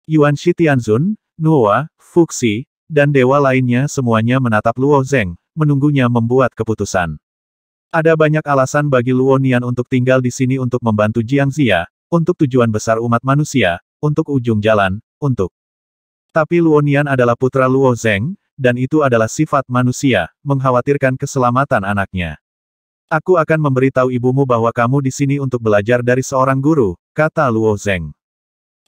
Yuan Shi Tianzun, Nuo, Fuxi, dan dewa lainnya semuanya menatap Luo Zeng, menunggunya membuat keputusan. Ada banyak alasan bagi Luo Nian untuk tinggal di sini untuk membantu Jiang Ziya, untuk tujuan besar umat manusia, untuk ujung jalan, untuk. Tapi Luo Nian adalah putra Luo Zeng, dan itu adalah sifat manusia, mengkhawatirkan keselamatan anaknya. Aku akan memberitahu ibumu bahwa kamu di sini untuk belajar dari seorang guru, kata Luo Zeng.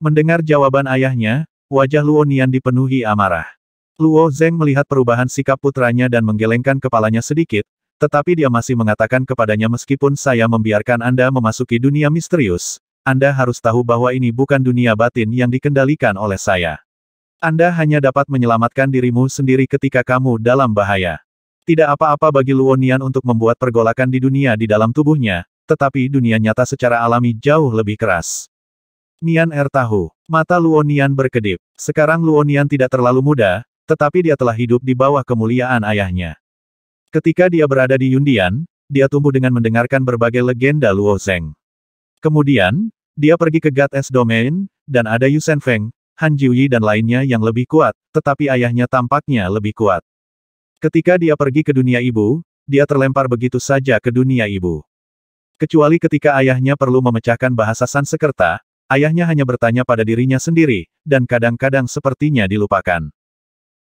Mendengar jawaban ayahnya, wajah Luo Nian dipenuhi amarah. Luo Zeng melihat perubahan sikap putranya dan menggelengkan kepalanya sedikit, tetapi dia masih mengatakan kepadanya meskipun saya membiarkan Anda memasuki dunia misterius, Anda harus tahu bahwa ini bukan dunia batin yang dikendalikan oleh saya. Anda hanya dapat menyelamatkan dirimu sendiri ketika kamu dalam bahaya. Tidak apa-apa bagi Luo Nian untuk membuat pergolakan di dunia di dalam tubuhnya, tetapi dunia nyata secara alami jauh lebih keras. Nian tahu. Mata Luo Nian berkedip. Sekarang Luo Nian tidak terlalu muda, tetapi dia telah hidup di bawah kemuliaan ayahnya. Ketika dia berada di Yundian, dia tumbuh dengan mendengarkan berbagai legenda Luo Zeng. Kemudian, dia pergi ke God S Domain, dan ada Yu Shenfeng, Han Jiuyi dan lainnya yang lebih kuat, tetapi ayahnya tampaknya lebih kuat. Ketika dia pergi ke dunia ibu, dia terlempar begitu saja ke dunia ibu. Kecuali ketika ayahnya perlu memecahkan bahasa Sanskerta, ayahnya hanya bertanya pada dirinya sendiri, dan kadang-kadang sepertinya dilupakan.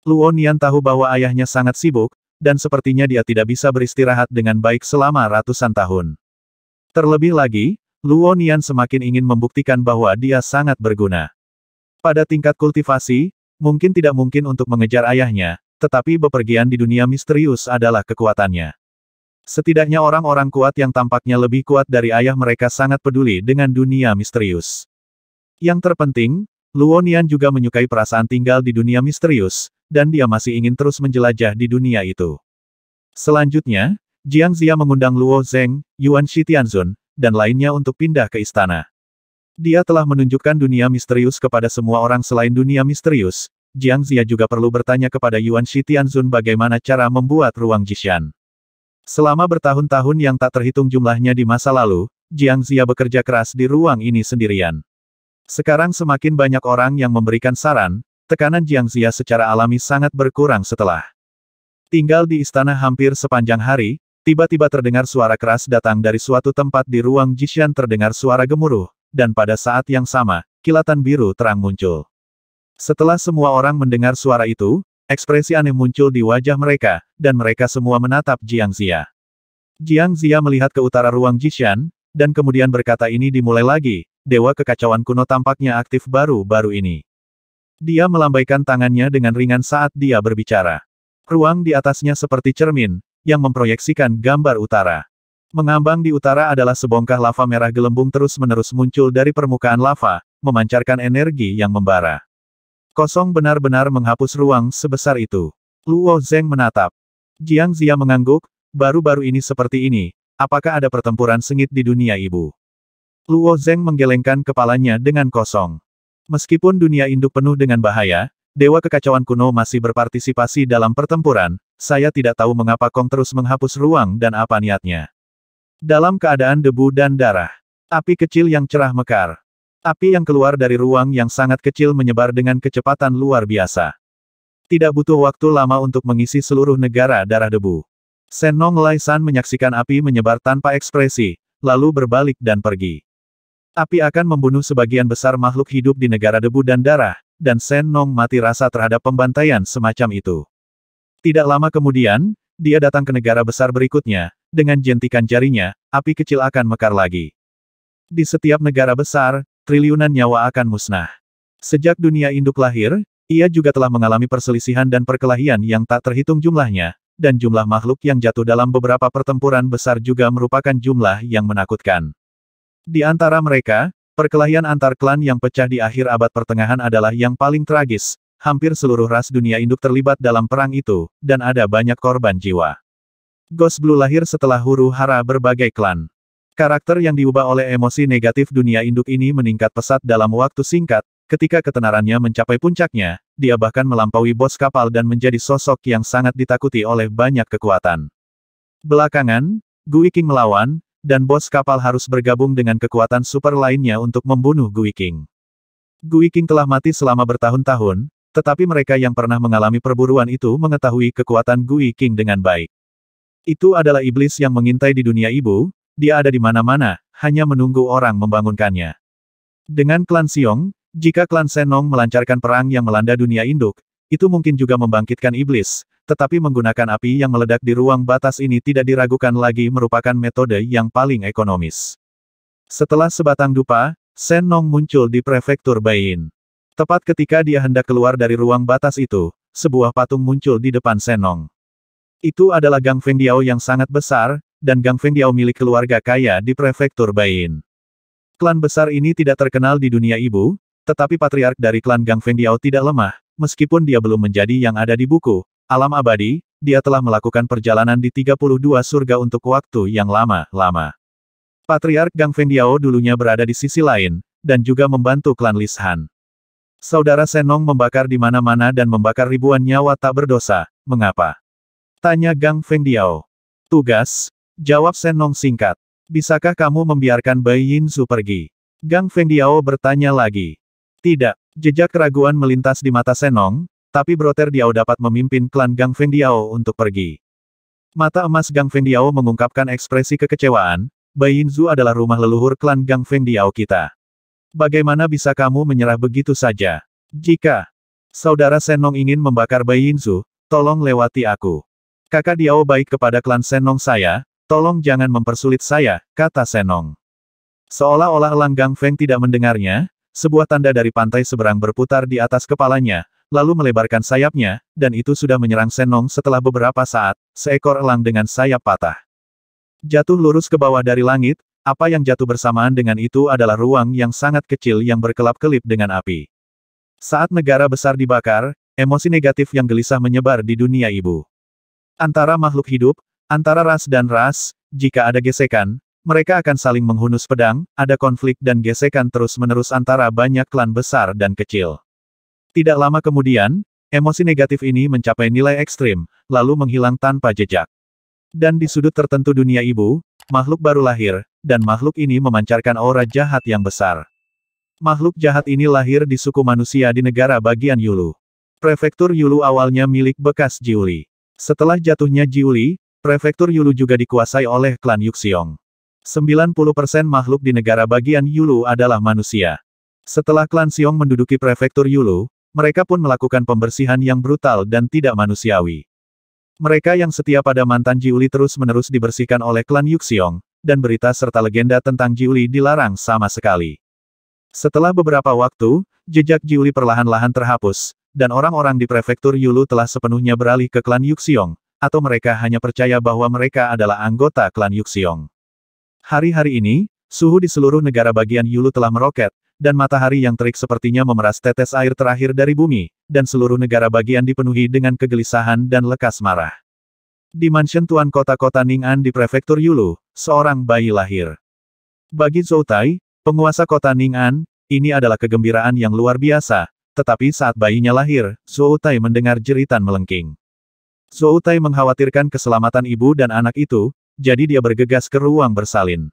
Luo Nian tahu bahwa ayahnya sangat sibuk, dan sepertinya dia tidak bisa beristirahat dengan baik selama ratusan tahun. Terlebih lagi, Luo Nian semakin ingin membuktikan bahwa dia sangat berguna. Pada tingkat kultivasi, mungkin tidak mungkin untuk mengejar ayahnya, tetapi bepergian di dunia misterius adalah kekuatannya. Setidaknya orang-orang kuat yang tampaknya lebih kuat dari ayah mereka sangat peduli dengan dunia misterius. Yang terpenting, Luo Nian juga menyukai perasaan tinggal di dunia misterius, dan dia masih ingin terus menjelajah di dunia itu. Selanjutnya, Jiang Ziya mengundang Luo Zeng, Yuan Shi Tianzun, dan lainnya untuk pindah ke istana. Dia telah menunjukkan dunia misterius kepada semua orang selain dunia misterius. Jiang Ziya juga perlu bertanya kepada Yuan Shi Tianzun bagaimana cara membuat ruang Jishan. Selama bertahun-tahun yang tak terhitung jumlahnya di masa lalu, Jiang Ziya bekerja keras di ruang ini sendirian. Sekarang semakin banyak orang yang memberikan saran, tekanan Jiang Ziya secara alami sangat berkurang setelah tinggal di istana hampir sepanjang hari. Tiba-tiba terdengar suara keras datang dari suatu tempat di ruang Jishan, terdengar suara gemuruh, dan pada saat yang sama, kilatan biru terang muncul. Setelah semua orang mendengar suara itu, ekspresi aneh muncul di wajah mereka, dan mereka semua menatap Jiang Ziya. Jiang Ziya melihat ke utara ruang Jishan, dan kemudian berkata ini dimulai lagi, dewa kekacauan kuno tampaknya aktif baru-baru ini. Dia melambaikan tangannya dengan ringan saat dia berbicara. Ruang di atasnya seperti cermin, yang memproyeksikan gambar utara. Mengambang di utara adalah sebongkah lava merah gelembung terus-menerus muncul dari permukaan lava, memancarkan energi yang membara. Kosong benar-benar menghapus ruang sebesar itu. Luo Zeng menatap. Jiang Ziya mengangguk, baru-baru ini seperti ini, apakah ada pertempuran sengit di dunia ibu? Luo Zeng menggelengkan kepalanya dengan kosong. Meskipun dunia induk penuh dengan bahaya, dewa kekacauan kuno masih berpartisipasi dalam pertempuran, saya tidak tahu mengapa Kong terus menghapus ruang dan apa niatnya. Dalam keadaan debu dan darah. Api kecil yang cerah mekar. Api yang keluar dari ruang yang sangat kecil menyebar dengan kecepatan luar biasa. Tidak butuh waktu lama untuk mengisi seluruh negara darah debu. Shen Nong Lai San menyaksikan api menyebar tanpa ekspresi, lalu berbalik dan pergi. Api akan membunuh sebagian besar makhluk hidup di negara debu dan darah, dan Shen Nong mati rasa terhadap pembantaian semacam itu. Tidak lama kemudian, dia datang ke negara besar berikutnya, dengan jentikan jarinya, api kecil akan mekar lagi. Di setiap negara besar, triliunan nyawa akan musnah. Sejak dunia induk lahir, ia juga telah mengalami perselisihan dan perkelahian yang tak terhitung jumlahnya, dan jumlah makhluk yang jatuh dalam beberapa pertempuran besar juga merupakan jumlah yang menakutkan. Di antara mereka, perkelahian antar klan yang pecah di akhir abad pertengahan adalah yang paling tragis. Hampir seluruh ras dunia induk terlibat dalam perang itu, dan ada banyak korban jiwa. Ghost Blue lahir setelah huru-hara berbagai klan. Karakter yang diubah oleh emosi negatif dunia induk ini meningkat pesat dalam waktu singkat, ketika ketenarannya mencapai puncaknya, dia bahkan melampaui bos kapal dan menjadi sosok yang sangat ditakuti oleh banyak kekuatan. Belakangan, Gui King melawan, dan bos kapal harus bergabung dengan kekuatan super lainnya untuk membunuh Gui King. Gui King telah mati selama bertahun-tahun, tetapi mereka yang pernah mengalami perburuan itu mengetahui kekuatan Gui King dengan baik. Itu adalah iblis yang mengintai di dunia ibu, dia ada di mana-mana, hanya menunggu orang membangunkannya. Dengan klan Xiong, jika klan Senong melancarkan perang yang melanda dunia induk, itu mungkin juga membangkitkan iblis, tetapi menggunakan api yang meledak di ruang batas ini tidak diragukan lagi merupakan metode yang paling ekonomis. Setelah sebatang dupa, Senong muncul di prefektur Baiyin. Tepat ketika dia hendak keluar dari ruang batas itu, sebuah patung muncul di depan Senong. Itu adalah Gang Fengdiao yang sangat besar, dan Gang Fengdiao milik keluarga kaya di prefektur Baiyin. Klan besar ini tidak terkenal di dunia ibu, tetapi patriark dari klan Gang Fengdiao tidak lemah, meskipun dia belum menjadi yang ada di buku alam abadi, dia telah melakukan perjalanan di 32 surga untuk waktu yang lama-lama. Patriark Gang Fengdiao dulunya berada di sisi lain, dan juga membantu klan Lishan. Saudara Senong membakar di mana-mana dan membakar ribuan nyawa tak berdosa, mengapa? Tanya Gang Fengdiao. Tugas, jawab Senong singkat. Bisakah kamu membiarkan Bai Yinzu pergi? Gang Fengdiao bertanya lagi. Tidak, jejak keraguan melintas di mata Senong, tapi Brother Diao dapat memimpin klan Gang Fengdiao untuk pergi. Mata emas Gang Fengdiao mengungkapkan ekspresi kekecewaan, Bai Yinzu adalah rumah leluhur klan Gang Fengdiao kita. Bagaimana bisa kamu menyerah begitu saja? Jika saudara Senong ingin membakar Bai Yinzu, tolong lewati aku. Kakak Diao baik kepada klan Senong saya, tolong jangan mempersulit saya, kata Senong. Seolah-olah Elang Gang Feng tidak mendengarnya, sebuah tanda dari pantai seberang berputar di atas kepalanya, lalu melebarkan sayapnya, dan itu sudah menyerang Senong setelah beberapa saat, seekor elang dengan sayap patah. Jatuh lurus ke bawah dari langit, apa yang jatuh bersamaan dengan itu adalah ruang yang sangat kecil yang berkelap-kelip dengan api. Saat negara besar dibakar, emosi negatif yang gelisah menyebar di dunia ibu. Antara makhluk hidup, antara ras dan ras, jika ada gesekan, mereka akan saling menghunus pedang, ada konflik dan gesekan terus-menerus antara banyak klan besar dan kecil. Tidak lama kemudian, emosi negatif ini mencapai nilai ekstrim, lalu menghilang tanpa jejak. Dan di sudut tertentu dunia ibu, makhluk baru lahir, dan makhluk ini memancarkan aura jahat yang besar. Makhluk jahat ini lahir di suku manusia di negara bagian Yulu. Prefektur Yulu awalnya milik bekas Jiuli. Setelah jatuhnya Jiuli, prefektur Yulu juga dikuasai oleh klan Yuxiong. 90% makhluk di negara bagian Yulu adalah manusia. Setelah klan Xiong menduduki prefektur Yulu, mereka pun melakukan pembersihan yang brutal dan tidak manusiawi. Mereka yang setia pada mantan Jiuli terus-menerus dibersihkan oleh klan Yuxiong, dan berita serta legenda tentang Jiuli dilarang sama sekali. Setelah beberapa waktu, jejak Jiuli perlahan-lahan terhapus, dan orang-orang di prefektur Yulu telah sepenuhnya beralih ke klan Yuxiong, atau mereka hanya percaya bahwa mereka adalah anggota klan Yuxiong. Hari-hari ini, suhu di seluruh negara bagian Yulu telah meroket, dan matahari yang terik sepertinya memeras tetes air terakhir dari bumi, dan seluruh negara bagian dipenuhi dengan kegelisahan dan lekas marah. Di mansion Tuan kota-kota Ning'an di prefektur Yulu, seorang bayi lahir. Bagi Zhou Tai, penguasa kota Ning'an, ini adalah kegembiraan yang luar biasa, tetapi saat bayinya lahir, Zhou Tai mendengar jeritan melengking. Zhou Tai mengkhawatirkan keselamatan ibu dan anak itu, jadi dia bergegas ke ruang bersalin.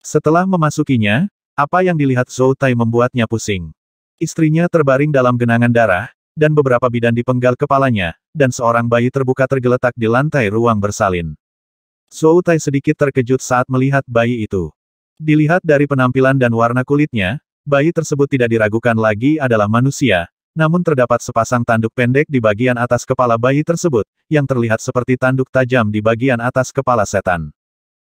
Setelah memasukinya, apa yang dilihat Zhou Tai membuatnya pusing. Istrinya terbaring dalam genangan darah, dan beberapa bidan dipenggal kepalanya, dan seorang bayi terbuka tergeletak di lantai ruang bersalin. Zhou Tai sedikit terkejut saat melihat bayi itu. Dilihat dari penampilan dan warna kulitnya, bayi tersebut tidak diragukan lagi adalah manusia, namun terdapat sepasang tanduk pendek di bagian atas kepala bayi tersebut, yang terlihat seperti tanduk tajam di bagian atas kepala setan.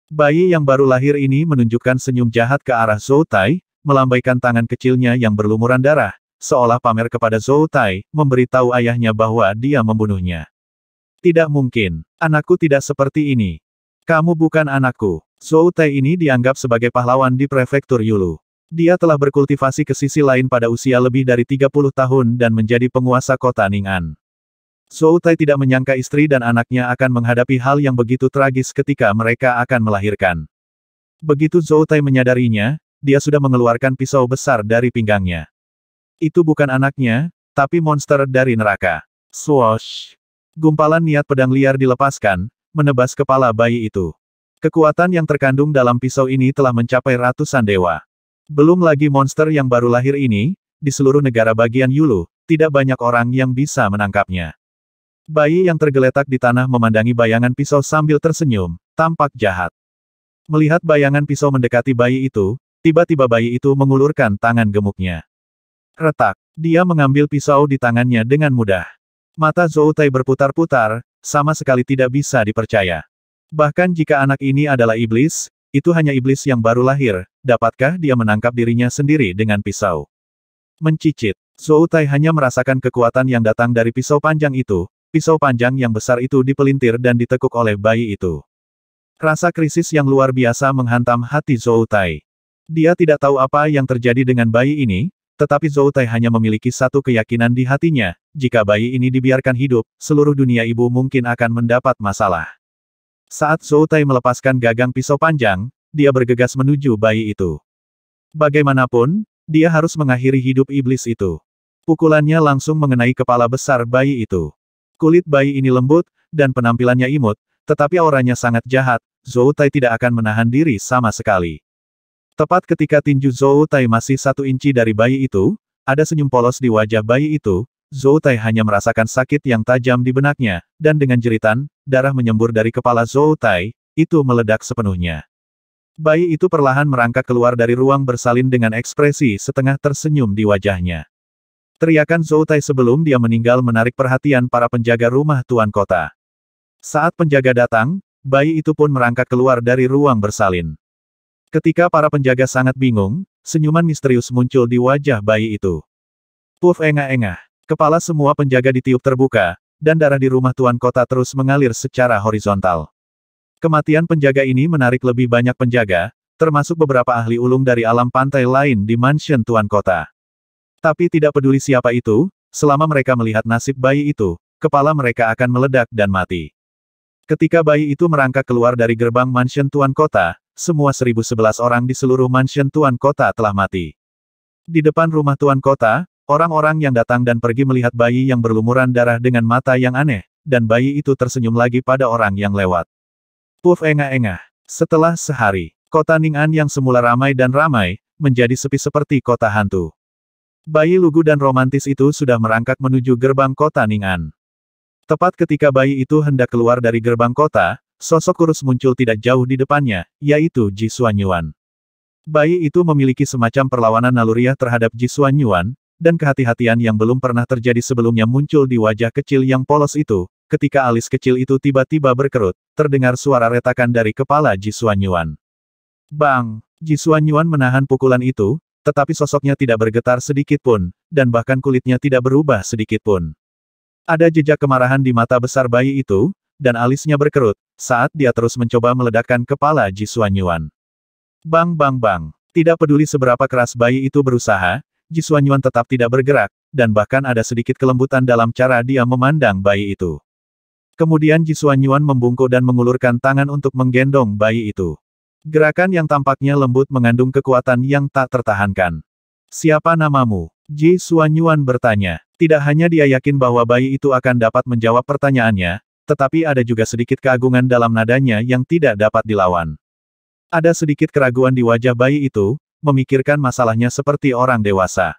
Bayi yang baru lahir ini menunjukkan senyum jahat ke arah Zhou Tai, melambaikan tangan kecilnya yang berlumuran darah, seolah pamer kepada Zhou Tai, memberitahu ayahnya bahwa dia membunuhnya. Tidak mungkin, anakku tidak seperti ini. Kamu bukan anakku. Zhou Tai ini dianggap sebagai pahlawan di prefektur Yulu. Dia telah berkultivasi ke sisi lain pada usia lebih dari 30 tahun dan menjadi penguasa kota Ning'an. Zhou Tai tidak menyangka istri dan anaknya akan menghadapi hal yang begitu tragis ketika mereka akan melahirkan. Begitu Zhou Tai menyadarinya, dia sudah mengeluarkan pisau besar dari pinggangnya. Itu bukan anaknya, tapi monster dari neraka. Swoosh! Gumpalan niat pedang liar dilepaskan, menebas kepala bayi itu. Kekuatan yang terkandung dalam pisau ini telah mencapai ratusan dewa. Belum lagi monster yang baru lahir ini, di seluruh negara bagian Yulu, tidak banyak orang yang bisa menangkapnya. Bayi yang tergeletak di tanah memandangi bayangan pisau sambil tersenyum, tampak jahat. Melihat bayangan pisau mendekati bayi itu, tiba-tiba bayi itu mengulurkan tangan gemuknya. Retak, dia mengambil pisau di tangannya dengan mudah. Mata Zhou Tai berputar-putar, sama sekali tidak bisa dipercaya. Bahkan jika anak ini adalah iblis, itu hanya iblis yang baru lahir, dapatkah dia menangkap dirinya sendiri dengan pisau? Mencicit, Zhou Tai hanya merasakan kekuatan yang datang dari pisau panjang itu, pisau panjang yang besar itu dipelintir dan ditekuk oleh bayi itu. Rasa krisis yang luar biasa menghantam hati Zhou Tai. Dia tidak tahu apa yang terjadi dengan bayi ini, tetapi Zhou Tai hanya memiliki satu keyakinan di hatinya, jika bayi ini dibiarkan hidup, seluruh dunia ibu mungkin akan mendapat masalah. Saat Zhou Tai melepaskan gagang pisau panjang, dia bergegas menuju bayi itu. Bagaimanapun, dia harus mengakhiri hidup iblis itu. Pukulannya langsung mengenai kepala besar bayi itu. Kulit bayi ini lembut, dan penampilannya imut, tetapi auranya sangat jahat, Zhou Tai tidak akan menahan diri sama sekali. Tepat ketika tinju Zhou Tai masih 1 inci dari bayi itu, ada senyum polos di wajah bayi itu, Zhou Tai hanya merasakan sakit yang tajam di benaknya, dan dengan jeritan, darah menyembur dari kepala Zhou Tai, itu meledak sepenuhnya. Bayi itu perlahan merangkak keluar dari ruang bersalin dengan ekspresi setengah tersenyum di wajahnya. Teriakan Zhou Tai sebelum dia meninggal menarik perhatian para penjaga rumah tuan kota. Saat penjaga datang, bayi itu pun merangkak keluar dari ruang bersalin. Ketika para penjaga sangat bingung, senyuman misterius muncul di wajah bayi itu. Puff engah-engah. Kepala semua penjaga ditiup terbuka, dan darah di rumah tuan kota terus mengalir secara horizontal. Kematian penjaga ini menarik lebih banyak penjaga, termasuk beberapa ahli ulung dari alam pantai lain di mansion tuan kota. Tapi tidak peduli siapa itu, selama mereka melihat nasib bayi itu, kepala mereka akan meledak dan mati. Ketika bayi itu merangkak keluar dari gerbang mansion tuan kota, semua 1011 orang di seluruh mansion tuan kota telah mati. Di depan rumah tuan kota, orang-orang yang datang dan pergi melihat bayi yang berlumuran darah dengan mata yang aneh, dan bayi itu tersenyum lagi pada orang yang lewat. Puff engah-engah. Setelah sehari, kota Ning'an yang semula ramai dan ramai, menjadi sepi seperti kota hantu. Bayi lugu dan romantis itu sudah merangkak menuju gerbang kota Ning'an. Tepat ketika bayi itu hendak keluar dari gerbang kota, sosok kurus muncul tidak jauh di depannya, yaitu Ji Xuanyuan. Bayi itu memiliki semacam perlawanan naluriah terhadap Ji Xuanyuan, dan kehati-hatian yang belum pernah terjadi sebelumnya muncul di wajah kecil yang polos itu, ketika alis kecil itu tiba-tiba berkerut, terdengar suara retakan dari kepala Ji Xuanyuan. Bang! Ji Xuanyuan menahan pukulan itu, tetapi sosoknya tidak bergetar sedikit pun, dan bahkan kulitnya tidak berubah sedikit pun. Ada jejak kemarahan di mata besar bayi itu, dan alisnya berkerut, saat dia terus mencoba meledakkan kepala Ji Xuanyuan. Bang bang bang! Tidak peduli seberapa keras bayi itu berusaha, Ji Xuanyuan tetap tidak bergerak, dan bahkan ada sedikit kelembutan dalam cara dia memandang bayi itu. Kemudian Ji Xuanyuan membungkuk dan mengulurkan tangan untuk menggendong bayi itu. Gerakan yang tampaknya lembut mengandung kekuatan yang tak tertahankan. Siapa namamu? Ji Xuanyuan bertanya. Tidak hanya dia yakin bahwa bayi itu akan dapat menjawab pertanyaannya, tetapi ada juga sedikit keagungan dalam nadanya yang tidak dapat dilawan. Ada sedikit keraguan di wajah bayi itu, memikirkan masalahnya seperti orang dewasa.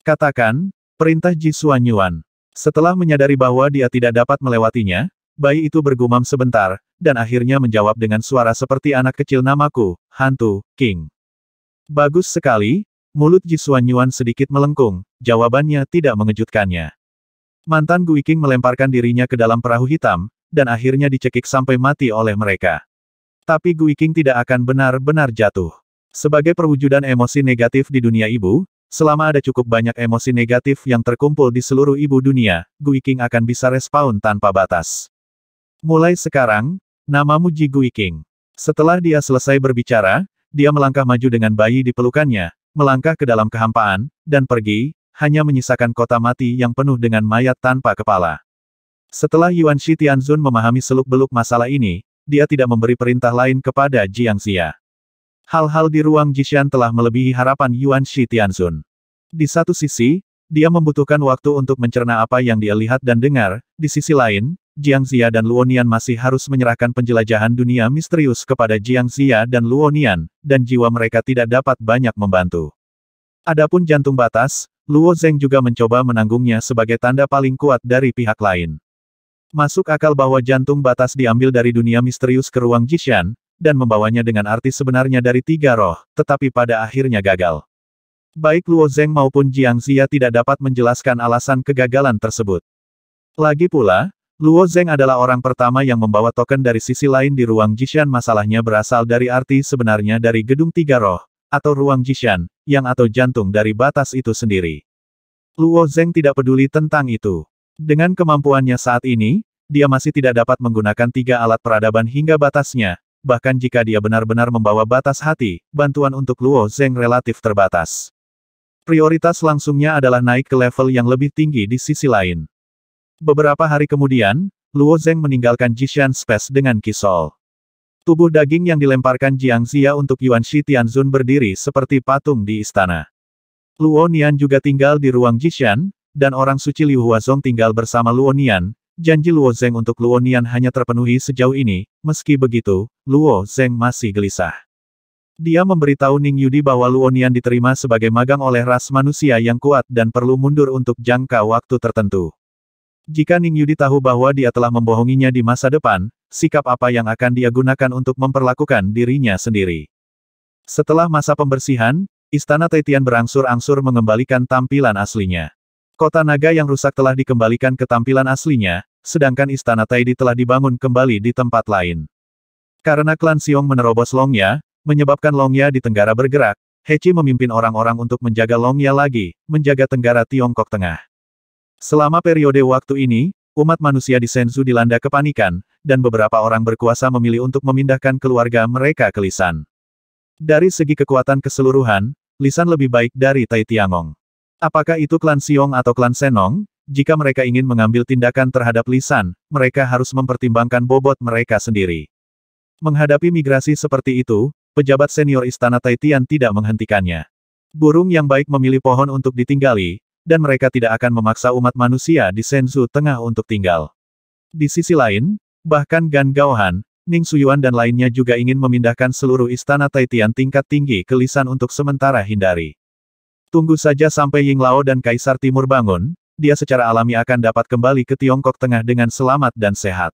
Katakan, perintah Ji Xuanyuan. Setelah menyadari bahwa dia tidak dapat melewatinya, bayi itu bergumam sebentar, dan akhirnya menjawab dengan suara seperti anak kecil, namaku, hantu, King. Bagus sekali, mulut Ji Xuanyuan sedikit melengkung, jawabannya tidak mengejutkannya. Mantan Gui King melemparkan dirinya ke dalam perahu hitam, dan akhirnya dicekik sampai mati oleh mereka. Tapi Gui King tidak akan benar-benar jatuh. Sebagai perwujudan emosi negatif di dunia ibu, selama ada cukup banyak emosi negatif yang terkumpul di seluruh ibu dunia, Gui King akan bisa respawn tanpa batas. Mulai sekarang, namamu Ji Gui King. Setelah dia selesai berbicara, dia melangkah maju dengan bayi di pelukannya, melangkah ke dalam kehampaan, dan pergi, hanya menyisakan kota mati yang penuh dengan mayat tanpa kepala. Setelah Yuan Shi Tianzun memahami seluk-beluk masalah ini, dia tidak memberi perintah lain kepada Jiang Xia. Hal-hal di ruang Jishan telah melebihi harapan Yuan Shi Tianzun. Di satu sisi, dia membutuhkan waktu untuk mencerna apa yang dia lihat dan dengar, di sisi lain, Jiang Xia dan Luonian masih harus menyerahkan penjelajahan dunia misterius kepada Jiang Xia dan Luonian, dan jiwa mereka tidak dapat banyak membantu. Adapun jantung batas, Luo Zeng juga mencoba menanggungnya sebagai tanda paling kuat dari pihak lain. Masuk akal bahwa jantung batas diambil dari dunia misterius ke ruang Jishan, dan membawanya dengan arti sebenarnya dari tiga roh, tetapi pada akhirnya gagal. Baik Luo Zeng maupun Jiang Xia tidak dapat menjelaskan alasan kegagalan tersebut. Lagi pula, Luo Zeng adalah orang pertama yang membawa token dari sisi lain di ruang Jishan. Masalahnya berasal dari arti sebenarnya dari gedung tiga roh, atau ruang Jishan, yang atau jantung dari batas itu sendiri. Luo Zeng tidak peduli tentang itu. Dengan kemampuannya saat ini, dia masih tidak dapat menggunakan tiga alat peradaban hingga batasnya, bahkan jika dia benar-benar membawa batas hati, bantuan untuk Luo Zeng relatif terbatas. Prioritas langsungnya adalah naik ke level yang lebih tinggi di sisi lain. Beberapa hari kemudian, Luo Zeng meninggalkan Jishan Space dengan Kisol. Tubuh daging yang dilemparkan Jiang Xia untuk Yuan Shi Tianzun berdiri seperti patung di istana. Luo Nian juga tinggal di ruang Jishan, dan orang suci Liu Huazong tinggal bersama Luo Nian. Janji Luo Zeng untuk Luo Nian hanya terpenuhi sejauh ini. Meski begitu, Luo Zeng masih gelisah. Dia memberitahu Ning Yudi bahwa Luo Nian diterima sebagai magang oleh ras manusia yang kuat dan perlu mundur untuk jangka waktu tertentu. Jika Ning Yudi tahu bahwa dia telah membohonginya di masa depan, sikap apa yang akan dia gunakan untuk memperlakukan dirinya sendiri. Setelah masa pembersihan, Istana Taitian berangsur-angsur mengembalikan tampilan aslinya. Kota naga yang rusak telah dikembalikan ke tampilan aslinya, sedangkan Istana Taidi telah dibangun kembali di tempat lain. Karena klan Xiong menerobos Longya, menyebabkan Longya di Tenggara bergerak, Hechi memimpin orang-orang untuk menjaga Longya lagi, menjaga Tenggara Tiongkok Tengah. Selama periode waktu ini, umat manusia di Shenzhou dilanda kepanikan, dan beberapa orang berkuasa memilih untuk memindahkan keluarga mereka ke Lisan. Dari segi kekuatan keseluruhan, Lisan lebih baik dari Tai Tiangong. Apakah itu klan Xiong atau klan Senong? Jika mereka ingin mengambil tindakan terhadap Lisan, mereka harus mempertimbangkan bobot mereka sendiri. Menghadapi migrasi seperti itu, pejabat senior Istana Taitian tidak menghentikannya. Burung yang baik memilih pohon untuk ditinggali, dan mereka tidak akan memaksa umat manusia di Shenzhou Tengah untuk tinggal. Di sisi lain, bahkan Gan Gaohan, Ning Suyuan dan lainnya juga ingin memindahkan seluruh Istana Taitian tingkat tinggi ke Lisan untuk sementara hindari. Tunggu saja sampai Ying Lao dan Kaisar Timur bangun, dia secara alami akan dapat kembali ke Tiongkok Tengah dengan selamat dan sehat.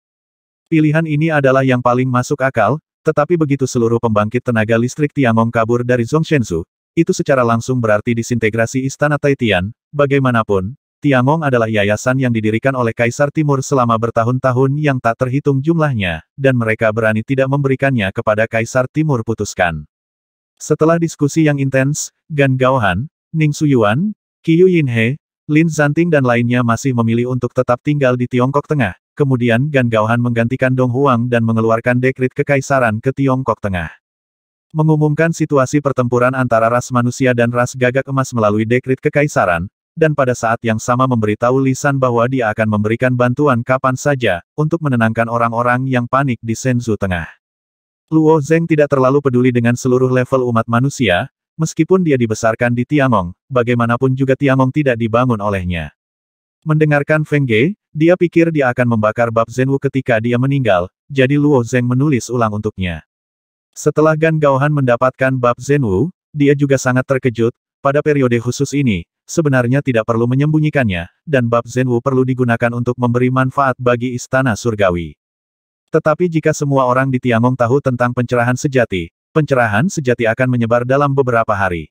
Pilihan ini adalah yang paling masuk akal, tetapi begitu seluruh pembangkit tenaga listrik Tiangong kabur dari Zhongshensu, itu secara langsung berarti disintegrasi Istana Taitian. Bagaimanapun, Tiangong adalah yayasan yang didirikan oleh Kaisar Timur selama bertahun-tahun yang tak terhitung jumlahnya, dan mereka berani tidak memberikannya kepada Kaisar Timur putuskan. Setelah diskusi yang intens, Gan Gaohan, Ning Suyuan, Qiu Yinhe, Lin Zanting dan lainnya masih memilih untuk tetap tinggal di Tiongkok Tengah. Kemudian Gan Gaohan menggantikan Dong Huang dan mengeluarkan dekrit kekaisaran ke Tiongkok Tengah. Mengumumkan situasi pertempuran antara ras manusia dan ras gagak emas melalui dekrit kekaisaran, dan pada saat yang sama memberitahu Lisan bahwa dia akan memberikan bantuan kapan saja, untuk menenangkan orang-orang yang panik di Shenzhou Tengah. Luo Zeng tidak terlalu peduli dengan seluruh level umat manusia, meskipun dia dibesarkan di Tiangong, bagaimanapun juga Tiangong tidak dibangun olehnya. Mendengarkan Feng Ge, dia pikir dia akan membakar bab Zhenwu ketika dia meninggal, jadi Luo Zeng menulis ulang untuknya. Setelah Gan Gaohan mendapatkan bab Zhenwu, dia juga sangat terkejut. Pada periode khusus ini, sebenarnya tidak perlu menyembunyikannya, dan bab Zhenwu perlu digunakan untuk memberi manfaat bagi Istana Surgawi. Tetapi jika semua orang di Tiangong tahu tentang pencerahan sejati akan menyebar dalam beberapa hari.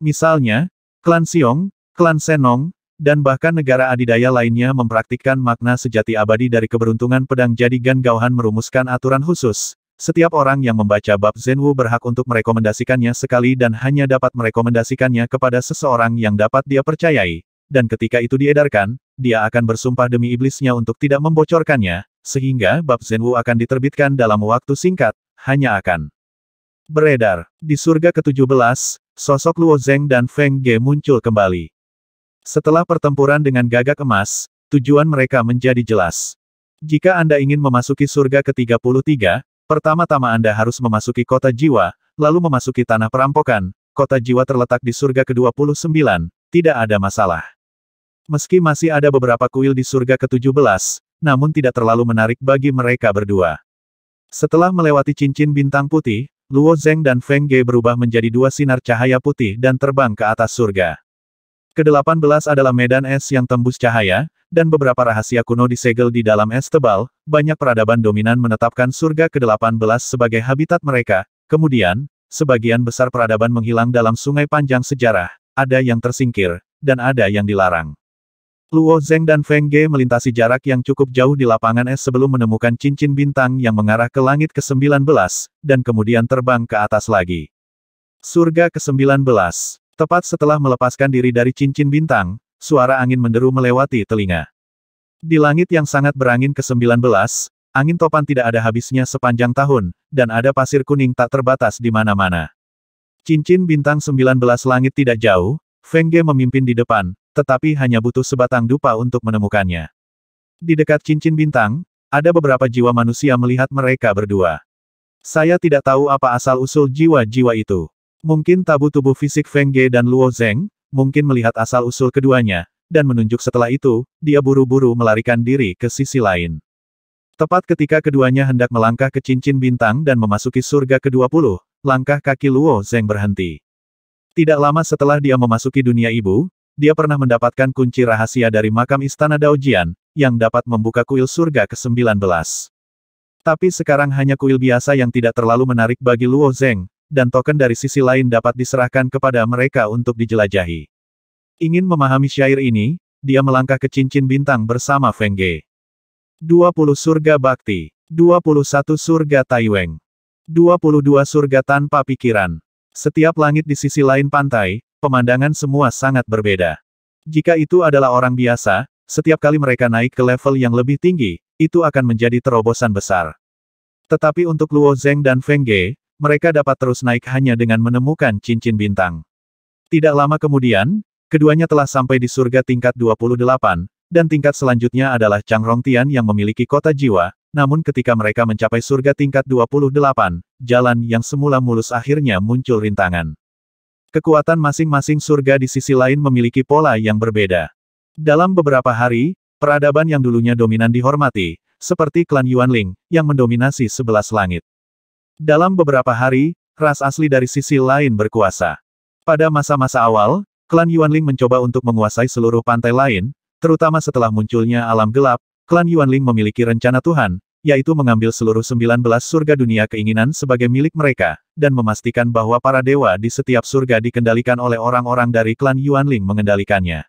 Misalnya, klan Xiong, klan Senong, dan bahkan negara adidaya lainnya mempraktikkan makna sejati abadi dari keberuntungan pedang. Jadi Gan Gaohan merumuskan aturan khusus. Setiap orang yang membaca bab Zhenwu berhak untuk merekomendasikannya sekali dan hanya dapat merekomendasikannya kepada seseorang yang dapat dia percayai, dan ketika itu diedarkan, dia akan bersumpah demi iblisnya untuk tidak membocorkannya, sehingga bab Zhenwu akan diterbitkan dalam waktu singkat, hanya akan beredar. Di surga ke-17, sosok Luo Zeng dan Feng Ge muncul kembali. Setelah pertempuran dengan gagak emas, tujuan mereka menjadi jelas. Jika Anda ingin memasuki surga ke-33, pertama-tama Anda harus memasuki kota jiwa, lalu memasuki tanah perampokan. Kota jiwa terletak di surga ke-29, tidak ada masalah. Meski masih ada beberapa kuil di surga ke-17, namun tidak terlalu menarik bagi mereka berdua. Setelah melewati cincin bintang putih, Luo Zeng dan Feng Ge berubah menjadi dua sinar cahaya putih dan terbang ke atas surga. Ke-18 adalah medan es yang tembus cahaya, dan beberapa rahasia kuno disegel di dalam es tebal. Banyak peradaban dominan menetapkan surga ke-18 sebagai habitat mereka. Kemudian, sebagian besar peradaban menghilang dalam sungai panjang sejarah, ada yang tersingkir, dan ada yang dilarang. Luo Zeng dan Feng Ge melintasi jarak yang cukup jauh di lapangan es sebelum menemukan cincin bintang yang mengarah ke langit ke-19, dan kemudian terbang ke atas lagi. Surga ke-19. Tepat setelah melepaskan diri dari cincin bintang, suara angin menderu melewati telinga. Di langit yang sangat berangin ke-19, angin topan tidak ada habisnya sepanjang tahun, dan ada pasir kuning tak terbatas di mana-mana. Cincin bintang 19 langit tidak jauh, Feng Ge memimpin di depan, tetapi hanya butuh sebatang dupa untuk menemukannya. Di dekat cincin bintang, ada beberapa jiwa manusia melihat mereka berdua. Saya tidak tahu apa asal-usul jiwa-jiwa itu. Mungkin tabu tubuh fisik Feng Ge dan Luo Zeng, mungkin melihat asal-usul keduanya, dan menunjuk setelah itu, dia buru-buru melarikan diri ke sisi lain. Tepat ketika keduanya hendak melangkah ke cincin bintang dan memasuki surga ke-20, langkah kaki Luo Zeng berhenti. Tidak lama setelah dia memasuki dunia ibu, dia pernah mendapatkan kunci rahasia dari makam istana Daojian, yang dapat membuka kuil surga ke-19. Tapi sekarang hanya kuil biasa yang tidak terlalu menarik bagi Luo Zeng, dan token dari sisi lain dapat diserahkan kepada mereka untuk dijelajahi. Ingin memahami syair ini, dia melangkah ke cincin bintang bersama Feng Ge. 20 surga bakti, 21 surga Taiweng, 22 surga tanpa pikiran. Setiap langit di sisi lain pantai, pemandangan semua sangat berbeda. Jika itu adalah orang biasa, setiap kali mereka naik ke level yang lebih tinggi, itu akan menjadi terobosan besar. Tetapi untuk Luo Zeng dan Feng Ge, mereka dapat terus naik hanya dengan menemukan cincin bintang. Tidak lama kemudian, keduanya telah sampai di surga tingkat 28, dan tingkat selanjutnya adalah Chang Rongtian yang memiliki kota jiwa, namun ketika mereka mencapai surga tingkat 28, jalan yang semula mulus akhirnya muncul rintangan. Kekuatan masing-masing surga di sisi lain memiliki pola yang berbeda. Dalam beberapa hari, peradaban yang dulunya dominan dihormati, seperti klan Yuanling, yang mendominasi 11 langit. Dalam beberapa hari, ras asli dari sisi lain berkuasa. Pada masa-masa awal, klan Yuanling mencoba untuk menguasai seluruh pantai lain, terutama setelah munculnya alam gelap, klan Yuanling memiliki rencana Tuhan, yaitu mengambil seluruh 19 surga dunia keinginan sebagai milik mereka, dan memastikan bahwa para dewa di setiap surga dikendalikan oleh orang-orang dari klan Yuanling mengendalikannya.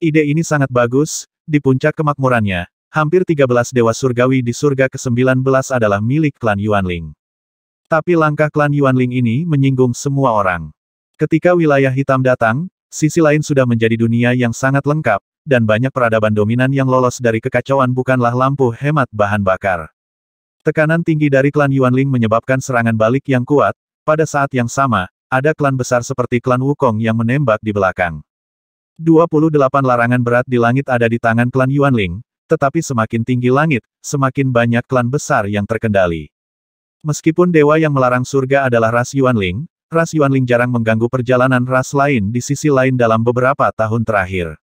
Ide ini sangat bagus, di puncak kemakmurannya, hampir 13 dewa surgawi di surga ke-19 adalah milik klan Yuanling. Tapi langkah klan Yuanling ini menyinggung semua orang. Ketika wilayah hitam datang, sisi lain sudah menjadi dunia yang sangat lengkap, dan banyak peradaban dominan yang lolos dari kekacauan bukanlah lampu hemat bahan bakar. Tekanan tinggi dari klan Yuanling menyebabkan serangan balik yang kuat, pada saat yang sama, ada klan besar seperti klan Wukong yang menembak di belakang. 28 larangan berat di langit ada di tangan klan Yuanling, tetapi semakin tinggi langit, semakin banyak klan besar yang terkendali. Meskipun dewa yang melarang surga adalah ras Yuanling jarang mengganggu perjalanan ras lain di sisi lain dalam beberapa tahun terakhir.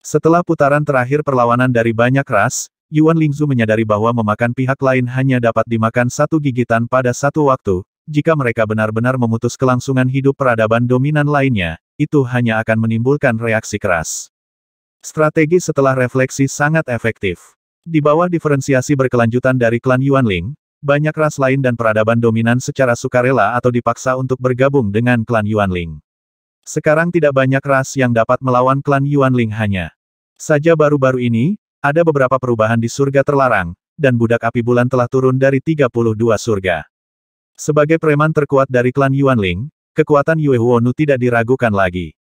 Setelah putaran terakhir perlawanan dari banyak ras, Yuan Lingzu menyadari bahwa memakan pihak lain hanya dapat dimakan satu gigitan pada satu waktu, jika mereka benar-benar memutus kelangsungan hidup peradaban dominan lainnya, itu hanya akan menimbulkan reaksi keras. Strategi setelah refleksi sangat efektif. Di bawah diferensiasi berkelanjutan dari klan Yuanling, banyak ras lain dan peradaban dominan secara sukarela atau dipaksa untuk bergabung dengan klan Yuanling. Sekarang tidak banyak ras yang dapat melawan klan Yuanling hanya saja baru-baru ini, ada beberapa perubahan di surga terlarang, dan budak api bulan telah turun dari 32 surga. Sebagai preman terkuat dari klan Yuanling, kekuatan Yue Huonu tidak diragukan lagi.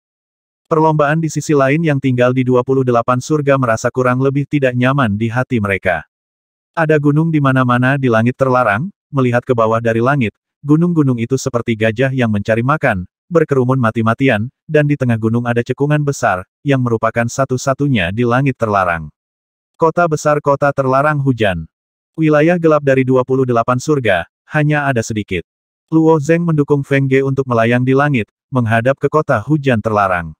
Perlombaan di sisi lain yang tinggal di 28 surga merasa kurang lebih tidak nyaman di hati mereka. Ada gunung di mana-mana di langit terlarang, melihat ke bawah dari langit, gunung-gunung itu seperti gajah yang mencari makan, berkerumun mati-matian, dan di tengah gunung ada cekungan besar, yang merupakan satu-satunya di langit terlarang. Kota besar kota terlarang hujan. Wilayah gelap dari 28 surga, hanya ada sedikit. Luo Zeng mendukung Feng Ge untuk melayang di langit, menghadap ke kota hujan terlarang.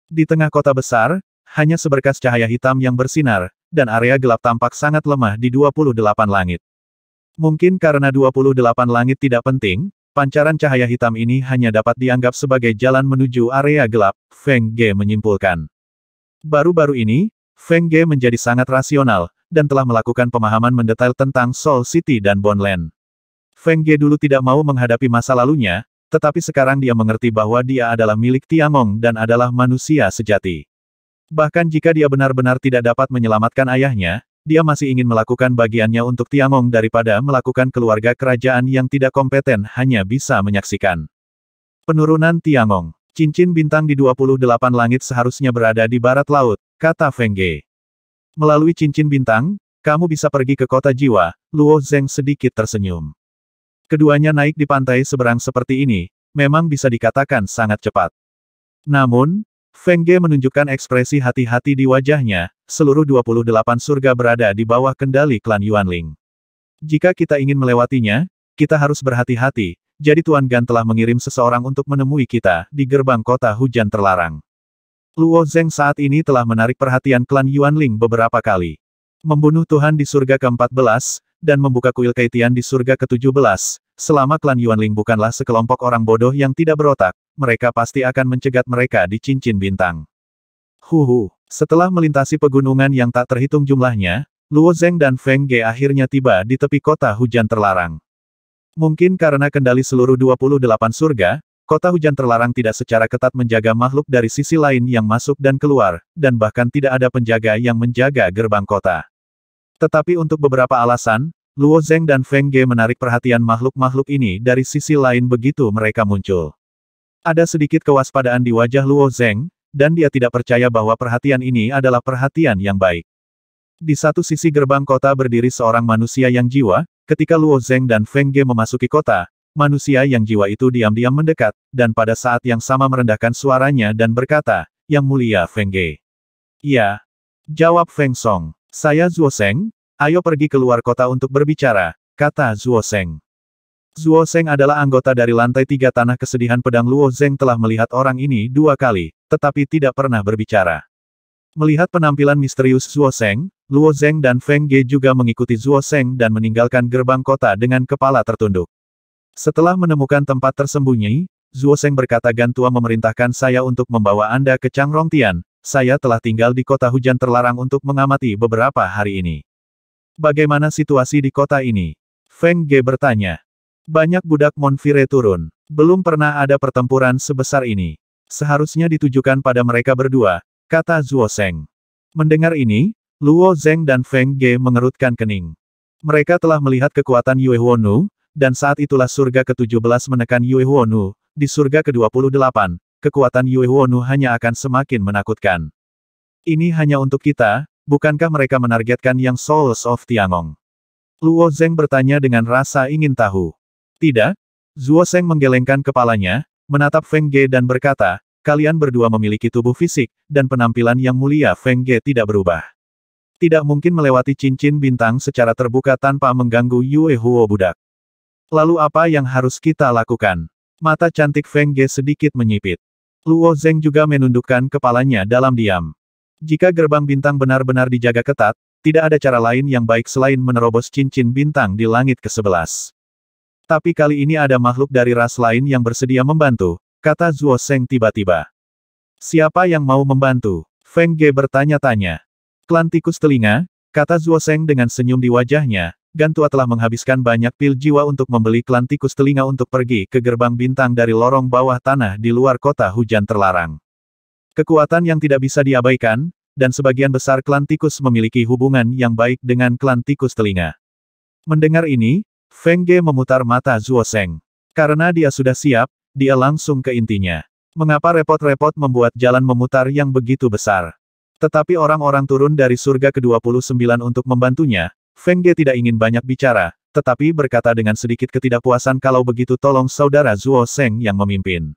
Di tengah kota besar, hanya seberkas cahaya hitam yang bersinar, dan area gelap tampak sangat lemah di 28 langit. Mungkin karena 28 langit tidak penting, pancaran cahaya hitam ini hanya dapat dianggap sebagai jalan menuju area gelap, Feng Ge menyimpulkan. Baru-baru ini, Feng Ge menjadi sangat rasional, dan telah melakukan pemahaman mendetail tentang Soul City dan Bonland. Feng Ge dulu tidak mau menghadapi masa lalunya, tetapi sekarang dia mengerti bahwa dia adalah milik Tiangong dan adalah manusia sejati. Bahkan jika dia benar-benar tidak dapat menyelamatkan ayahnya, dia masih ingin melakukan bagiannya untuk Tiangong daripada melakukan keluarga kerajaan yang tidak kompeten hanya bisa menyaksikan. Penurunan Tiangong. Cincin bintang di 28 langit seharusnya berada di barat laut, kata Feng Ge. Melalui cincin bintang, kamu bisa pergi ke kota jiwa, Luo Zeng sedikit tersenyum. Keduanya naik di pantai seberang seperti ini, memang bisa dikatakan sangat cepat. Namun, Feng Ge menunjukkan ekspresi hati-hati di wajahnya, seluruh 28 surga berada di bawah kendali klan Yuanling. Jika kita ingin melewatinya, kita harus berhati-hati, jadi Tuan Gan telah mengirim seseorang untuk menemui kita, di gerbang kota hujan terlarang. Luo Zeng saat ini telah menarik perhatian klan Yuanling beberapa kali. Membunuh Tuhan di surga ke-14, dan membuka kuil Keitian di surga ke-17, selama klan Yuanling bukanlah sekelompok orang bodoh yang tidak berotak, mereka pasti akan mencegat mereka di cincin bintang. Setelah melintasi pegunungan yang tak terhitung jumlahnya, Luo Zeng dan Feng Ge akhirnya tiba di tepi kota hujan terlarang. Mungkin karena kendali seluruh 28 surga, kota hujan terlarang tidak secara ketat menjaga makhluk dari sisi lain yang masuk dan keluar, dan bahkan tidak ada penjaga yang menjaga gerbang kota. Tetapi untuk beberapa alasan, Luo Zeng dan Feng Ge menarik perhatian makhluk-makhluk ini dari sisi lain begitu mereka muncul. Ada sedikit kewaspadaan di wajah Luo Zeng, dan dia tidak percaya bahwa perhatian ini adalah perhatian yang baik. Di satu sisi gerbang kota berdiri seorang manusia yang jiwa, ketika Luo Zeng dan Feng Ge memasuki kota, manusia yang jiwa itu diam-diam mendekat, dan pada saat yang sama merendahkan suaranya dan berkata, "Yang mulia Feng Ge." "Ya," jawab Feng Song. "Saya Zuo Seng, ayo pergi keluar kota untuk berbicara," kata Zuo Seng. Zuo Seng adalah anggota dari lantai 3 tanah kesedihan pedang. Luo Zeng telah melihat orang ini 2 kali, tetapi tidak pernah berbicara. Melihat penampilan misterius Zuo Seng, Luo Zeng dan Feng Ge juga mengikuti Zuo Seng dan meninggalkan gerbang kota dengan kepala tertunduk. Setelah menemukan tempat tersembunyi, Zuo Seng berkata, "Gan Tua memerintahkan saya untuk membawa Anda ke Changrongtian. Saya telah tinggal di kota hujan terlarang untuk mengamati beberapa hari ini." "Bagaimana situasi di kota ini?" Feng Ge bertanya. "Banyak budak Monfire turun. Belum pernah ada pertempuran sebesar ini. Seharusnya ditujukan pada mereka berdua," kata Zuo Seng. Mendengar ini, Luo Zeng dan Feng Ge mengerutkan kening. Mereka telah melihat kekuatan Yue Huonu, dan saat itulah surga ke-17 menekan Yue Huonu, di surga ke-28, kekuatan Yue Huonu hanya akan semakin menakutkan. "Ini hanya untuk kita, bukankah mereka menargetkan yang Souls of Tiangong?" Luo Zeng bertanya dengan rasa ingin tahu. "Tidak." Zuo Seng menggelengkan kepalanya, menatap Feng Ge dan berkata, "Kalian berdua memiliki tubuh fisik, dan penampilan yang mulia Feng Ge tidak berubah. Tidak mungkin melewati cincin bintang secara terbuka tanpa mengganggu Yue Huo budak. Lalu apa yang harus kita lakukan?" Mata cantik Feng Ge sedikit menyipit. Luo Zeng juga menundukkan kepalanya dalam diam. Jika gerbang bintang benar-benar dijaga ketat, tidak ada cara lain yang baik selain menerobos cincin bintang di langit ke-11. "Tapi kali ini ada makhluk dari ras lain yang bersedia membantu," kata Zuo Seng tiba-tiba. "Siapa yang mau membantu?" Feng Ge bertanya-tanya. "Klan tikus telinga," kata Zuo Seng dengan senyum di wajahnya. "Gan Tua telah menghabiskan banyak pil jiwa untuk membeli klan tikus telinga untuk pergi ke gerbang bintang dari lorong bawah tanah di luar kota hujan terlarang. Kekuatan yang tidak bisa diabaikan, dan sebagian besar klan tikus memiliki hubungan yang baik dengan klan tikus telinga." Mendengar ini, Feng Ge memutar mata Zuo Seng. Karena dia sudah siap, dia langsung ke intinya. Mengapa repot-repot membuat jalan memutar yang begitu besar? Tetapi orang-orang turun dari surga ke-29 untuk membantunya. Feng Ge tidak ingin banyak bicara, tetapi berkata dengan sedikit ketidakpuasan, "Kalau begitu tolong saudara Zuo Seng yang memimpin."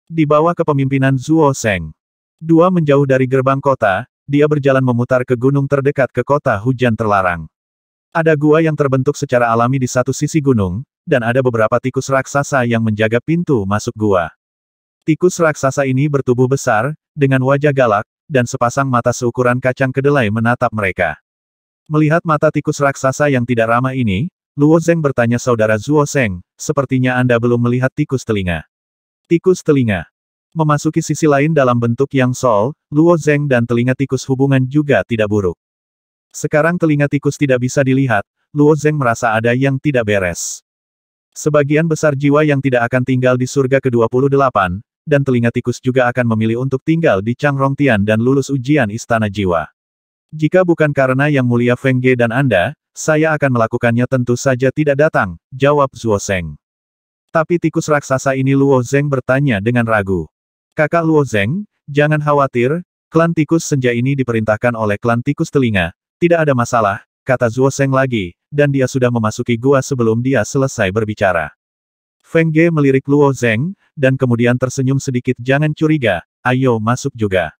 Di bawah kepemimpinan Zuo Seng, dua menjauh dari gerbang kota, dia berjalan memutar ke gunung terdekat ke kota hujan terlarang. Ada gua yang terbentuk secara alami di satu sisi gunung, dan ada beberapa tikus raksasa yang menjaga pintu masuk gua. Tikus raksasa ini bertubuh besar, dengan wajah galak, dan sepasang mata seukuran kacang kedelai menatap mereka. Melihat mata tikus raksasa yang tidak ramah ini, Luo Zeng bertanya saudara Zuo Seng, sepertinya Anda belum melihat tikus telinga. Tikus telinga. Memasuki sisi lain dalam bentuk yang Sol, Luo Zeng dan telinga tikus hubungan juga tidak buruk. Sekarang telinga tikus tidak bisa dilihat, Luo Zeng merasa ada yang tidak beres. Sebagian besar jiwa yang tidak akan tinggal di surga ke-28, dan telinga tikus juga akan memilih untuk tinggal di Changrongtian dan lulus ujian istana jiwa. Jika bukan karena Yang Mulia Feng Ge dan Anda, saya akan melakukannya tentu saja tidak datang, jawab Zuo Seng. Tapi tikus raksasa ini Luo Zeng bertanya dengan ragu. Kakak Luo Zeng, jangan khawatir, klan tikus senja ini diperintahkan oleh klan tikus telinga, tidak ada masalah, kata Zuo Seng lagi, dan dia sudah memasuki gua sebelum dia selesai berbicara. Feng Ge melirik Luo Zeng, dan kemudian tersenyum sedikit jangan curiga, ayo masuk juga.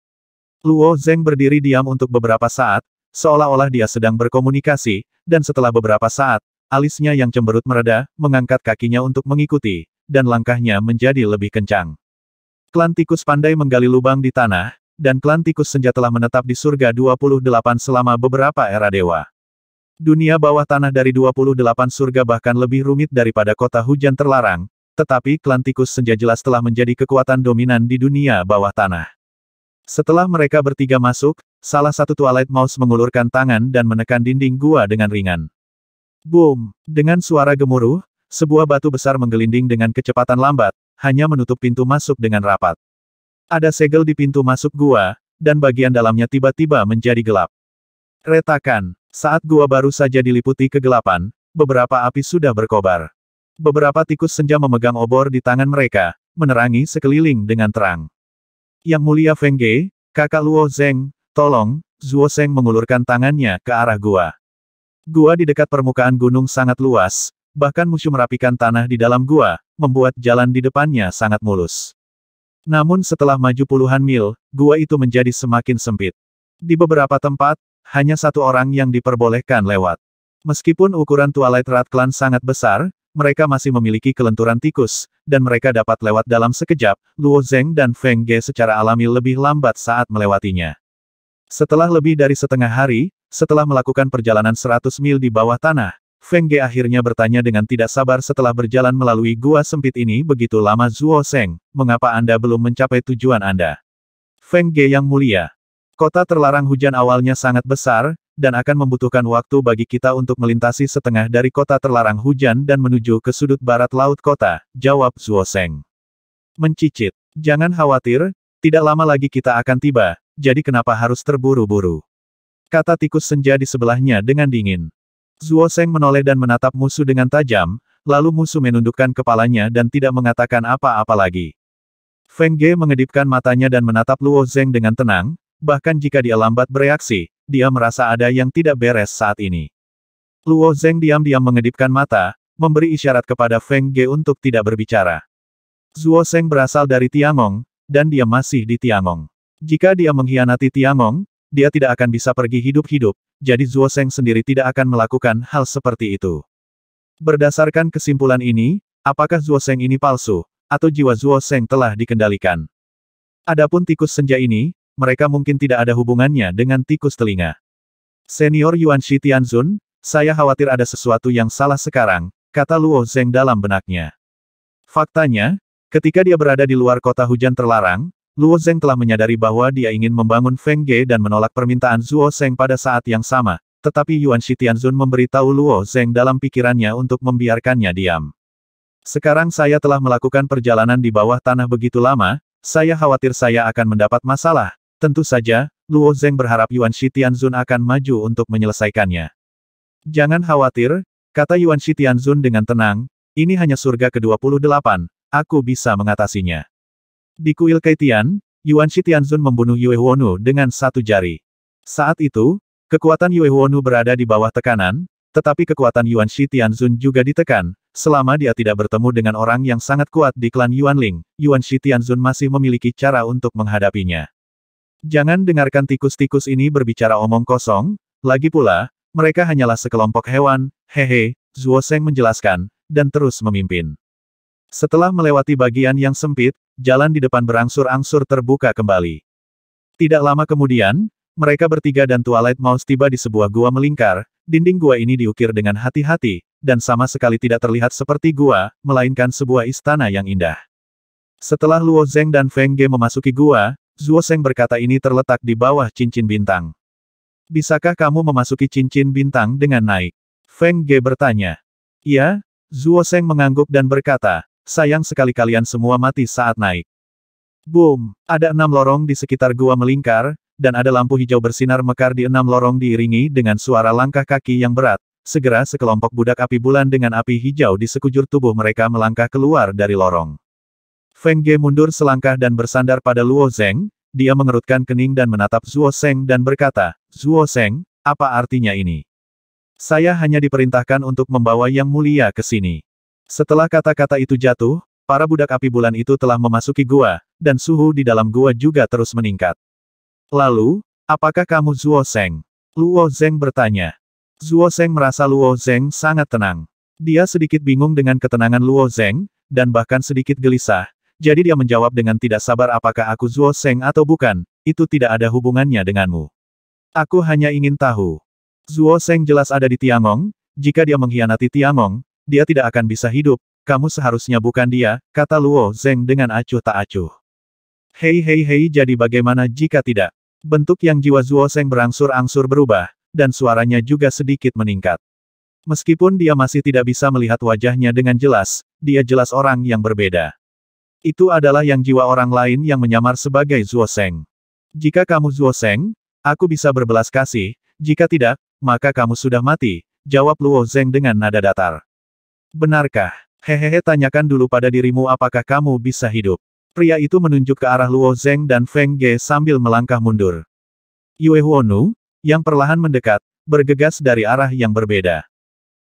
Luo Zeng berdiri diam untuk beberapa saat, seolah-olah dia sedang berkomunikasi, dan setelah beberapa saat, alisnya yang cemberut mereda, mengangkat kakinya untuk mengikuti, dan langkahnya menjadi lebih kencang. Klan tikus pandai menggali lubang di tanah, dan klan tikus senja telah menetap di surga 28 selama beberapa era dewa. Dunia bawah tanah dari 28 surga bahkan lebih rumit daripada kota hujan terlarang, tetapi klan tikus senja jelas telah menjadi kekuatan dominan di dunia bawah tanah. Setelah mereka bertiga masuk, salah satu Twilight Mouse mengulurkan tangan dan menekan dinding gua dengan ringan. Boom! Dengan suara gemuruh, sebuah batu besar menggelinding dengan kecepatan lambat, hanya menutup pintu masuk dengan rapat. Ada segel di pintu masuk gua, dan bagian dalamnya tiba-tiba menjadi gelap. Retakan. Saat gua baru saja diliputi kegelapan, beberapa api sudah berkobar. Beberapa tikus senja memegang obor di tangan mereka, menerangi sekeliling dengan terang. Yang Mulia Feng Ge, kakak Luo Zeng, tolong, Zuo Seng mengulurkan tangannya ke arah gua. Gua di dekat permukaan gunung sangat luas, bahkan musuh merapikan tanah di dalam gua, membuat jalan di depannya sangat mulus. Namun setelah maju puluhan mil, gua itu menjadi semakin sempit. Di beberapa tempat, hanya satu orang yang diperbolehkan lewat. Meskipun ukuran Twilight Rat Clan sangat besar, mereka masih memiliki kelenturan tikus, dan mereka dapat lewat dalam sekejap. Luo Zeng dan Feng Ge secara alami lebih lambat saat melewatinya. Setelah lebih dari setengah hari, setelah melakukan perjalanan 100 mil di bawah tanah, Feng Ge akhirnya bertanya dengan tidak sabar setelah berjalan melalui gua sempit ini begitu lama. Zuo Seng, mengapa Anda belum mencapai tujuan Anda? Feng Ge yang mulia. Kota terlarang hujan awalnya sangat besar, dan akan membutuhkan waktu bagi kita untuk melintasi setengah dari kota terlarang hujan dan menuju ke sudut barat laut kota, jawab Zuo Seng. Mencicit. Jangan khawatir, tidak lama lagi kita akan tiba, jadi kenapa harus terburu-buru? Kata tikus senja di sebelahnya dengan dingin. Zuo Seng menoleh dan menatap musuh dengan tajam, lalu musuh menundukkan kepalanya dan tidak mengatakan apa-apa lagi. Feng Ge mengedipkan matanya dan menatap Luo Zeng dengan tenang, bahkan jika dia lambat bereaksi, dia merasa ada yang tidak beres saat ini. Luo Zeng diam-diam mengedipkan mata, memberi isyarat kepada Feng Ge untuk tidak berbicara. Zuo Seng berasal dari Tiangong, dan dia masih di Tiangong. Jika dia mengkhianati Tiangong, dia tidak akan bisa pergi hidup-hidup, jadi Zuo Seng sendiri tidak akan melakukan hal seperti itu. Berdasarkan kesimpulan ini, apakah Zuo Seng ini palsu, atau jiwa Zuo Seng telah dikendalikan? Adapun tikus senja ini, mereka mungkin tidak ada hubungannya dengan tikus telinga. Senior Yuan Shi Tianzun, saya khawatir ada sesuatu yang salah sekarang, kata Luo Zeng dalam benaknya. Faktanya, ketika dia berada di luar kota hujan terlarang, Luo Zeng telah menyadari bahwa dia ingin membangun Feng Ge dan menolak permintaan Zuo Seng pada saat yang sama, tetapi Yuan Shi Tianzun memberitahu Luo Zeng dalam pikirannya untuk membiarkannya diam. Sekarang saya telah melakukan perjalanan di bawah tanah begitu lama, saya khawatir saya akan mendapat masalah. Tentu saja, Luo Zeng berharap Yuan Shi Tianzun akan maju untuk menyelesaikannya. Jangan khawatir, kata Yuan Shi Tianzun dengan tenang, ini hanya surga ke-28, aku bisa mengatasinya. Di kuil Keitian, Yuan Shi Tianzun membunuh Yue Huonu dengan satu jari. Saat itu, kekuatan Yue Huonu berada di bawah tekanan, tetapi kekuatan Yuan Shi Tianzun juga ditekan. Selama dia tidak bertemu dengan orang yang sangat kuat di klan Yuanling, Yuan Shi Tianzun masih memiliki cara untuk menghadapinya. Jangan dengarkan tikus-tikus ini berbicara omong kosong, lagi pula, mereka hanyalah sekelompok hewan, hehe, Zuo Seng menjelaskan, dan terus memimpin. Setelah melewati bagian yang sempit, jalan di depan berangsur-angsur terbuka kembali. Tidak lama kemudian, mereka bertiga dan Twilight Mouse tiba di sebuah gua melingkar, dinding gua ini diukir dengan hati-hati, dan sama sekali tidak terlihat seperti gua, melainkan sebuah istana yang indah. Setelah Luo Zeng dan Feng Ge memasuki gua, Zuo Sheng berkata ini terletak di bawah cincin bintang. Bisakah kamu memasuki cincin bintang dengan naik? Feng Ge bertanya. Iya, Zuo Sheng mengangguk dan berkata, sayang sekali kalian semua mati saat naik. Boom! Ada 6 lorong di sekitar gua melingkar, dan ada lampu hijau bersinar mekar di 6 lorong diiringi dengan suara langkah kaki yang berat. Segera sekelompok budak api bulan dengan api hijau di sekujur tubuh mereka melangkah keluar dari lorong. Feng Ge mundur selangkah dan bersandar pada Luo Zeng, dia mengerutkan kening dan menatap Zuo Sheng dan berkata, Zuo Sheng, apa artinya ini? Saya hanya diperintahkan untuk membawa yang mulia ke sini. Setelah kata-kata itu jatuh, para budak api bulan itu telah memasuki gua, dan suhu di dalam gua juga terus meningkat. Lalu, apakah kamu Zuo Sheng? Luo Zeng bertanya. Zuo Sheng merasa Luo Zeng sangat tenang. Dia sedikit bingung dengan ketenangan Luo Zeng, dan bahkan sedikit gelisah, jadi dia menjawab dengan tidak sabar apakah aku Zuo Sheng atau bukan, itu tidak ada hubungannya denganmu. Aku hanya ingin tahu. Zuo Sheng jelas ada di Tiangong, jika dia mengkhianati Tiangong, dia tidak akan bisa hidup, kamu seharusnya bukan dia, kata Luo Zeng dengan acuh tak acuh. Hei, jadi bagaimana jika tidak? Bentuk yang jiwa Zuo Sheng berangsur-angsur berubah, dan suaranya juga sedikit meningkat. Meskipun dia masih tidak bisa melihat wajahnya dengan jelas, dia jelas orang yang berbeda. Itu adalah yang jiwa orang lain yang menyamar sebagai Zuo Sheng. Jika kamu Zuo Sheng, aku bisa berbelas kasih, jika tidak, maka kamu sudah mati, jawab Luo Zeng dengan nada datar. Benarkah? Hehehe, tanyakan dulu pada dirimu apakah kamu bisa hidup. Pria itu menunjuk ke arah Luo Zeng dan Feng Ge sambil melangkah mundur. Yue Huonu, yang perlahan mendekat, bergegas dari arah yang berbeda.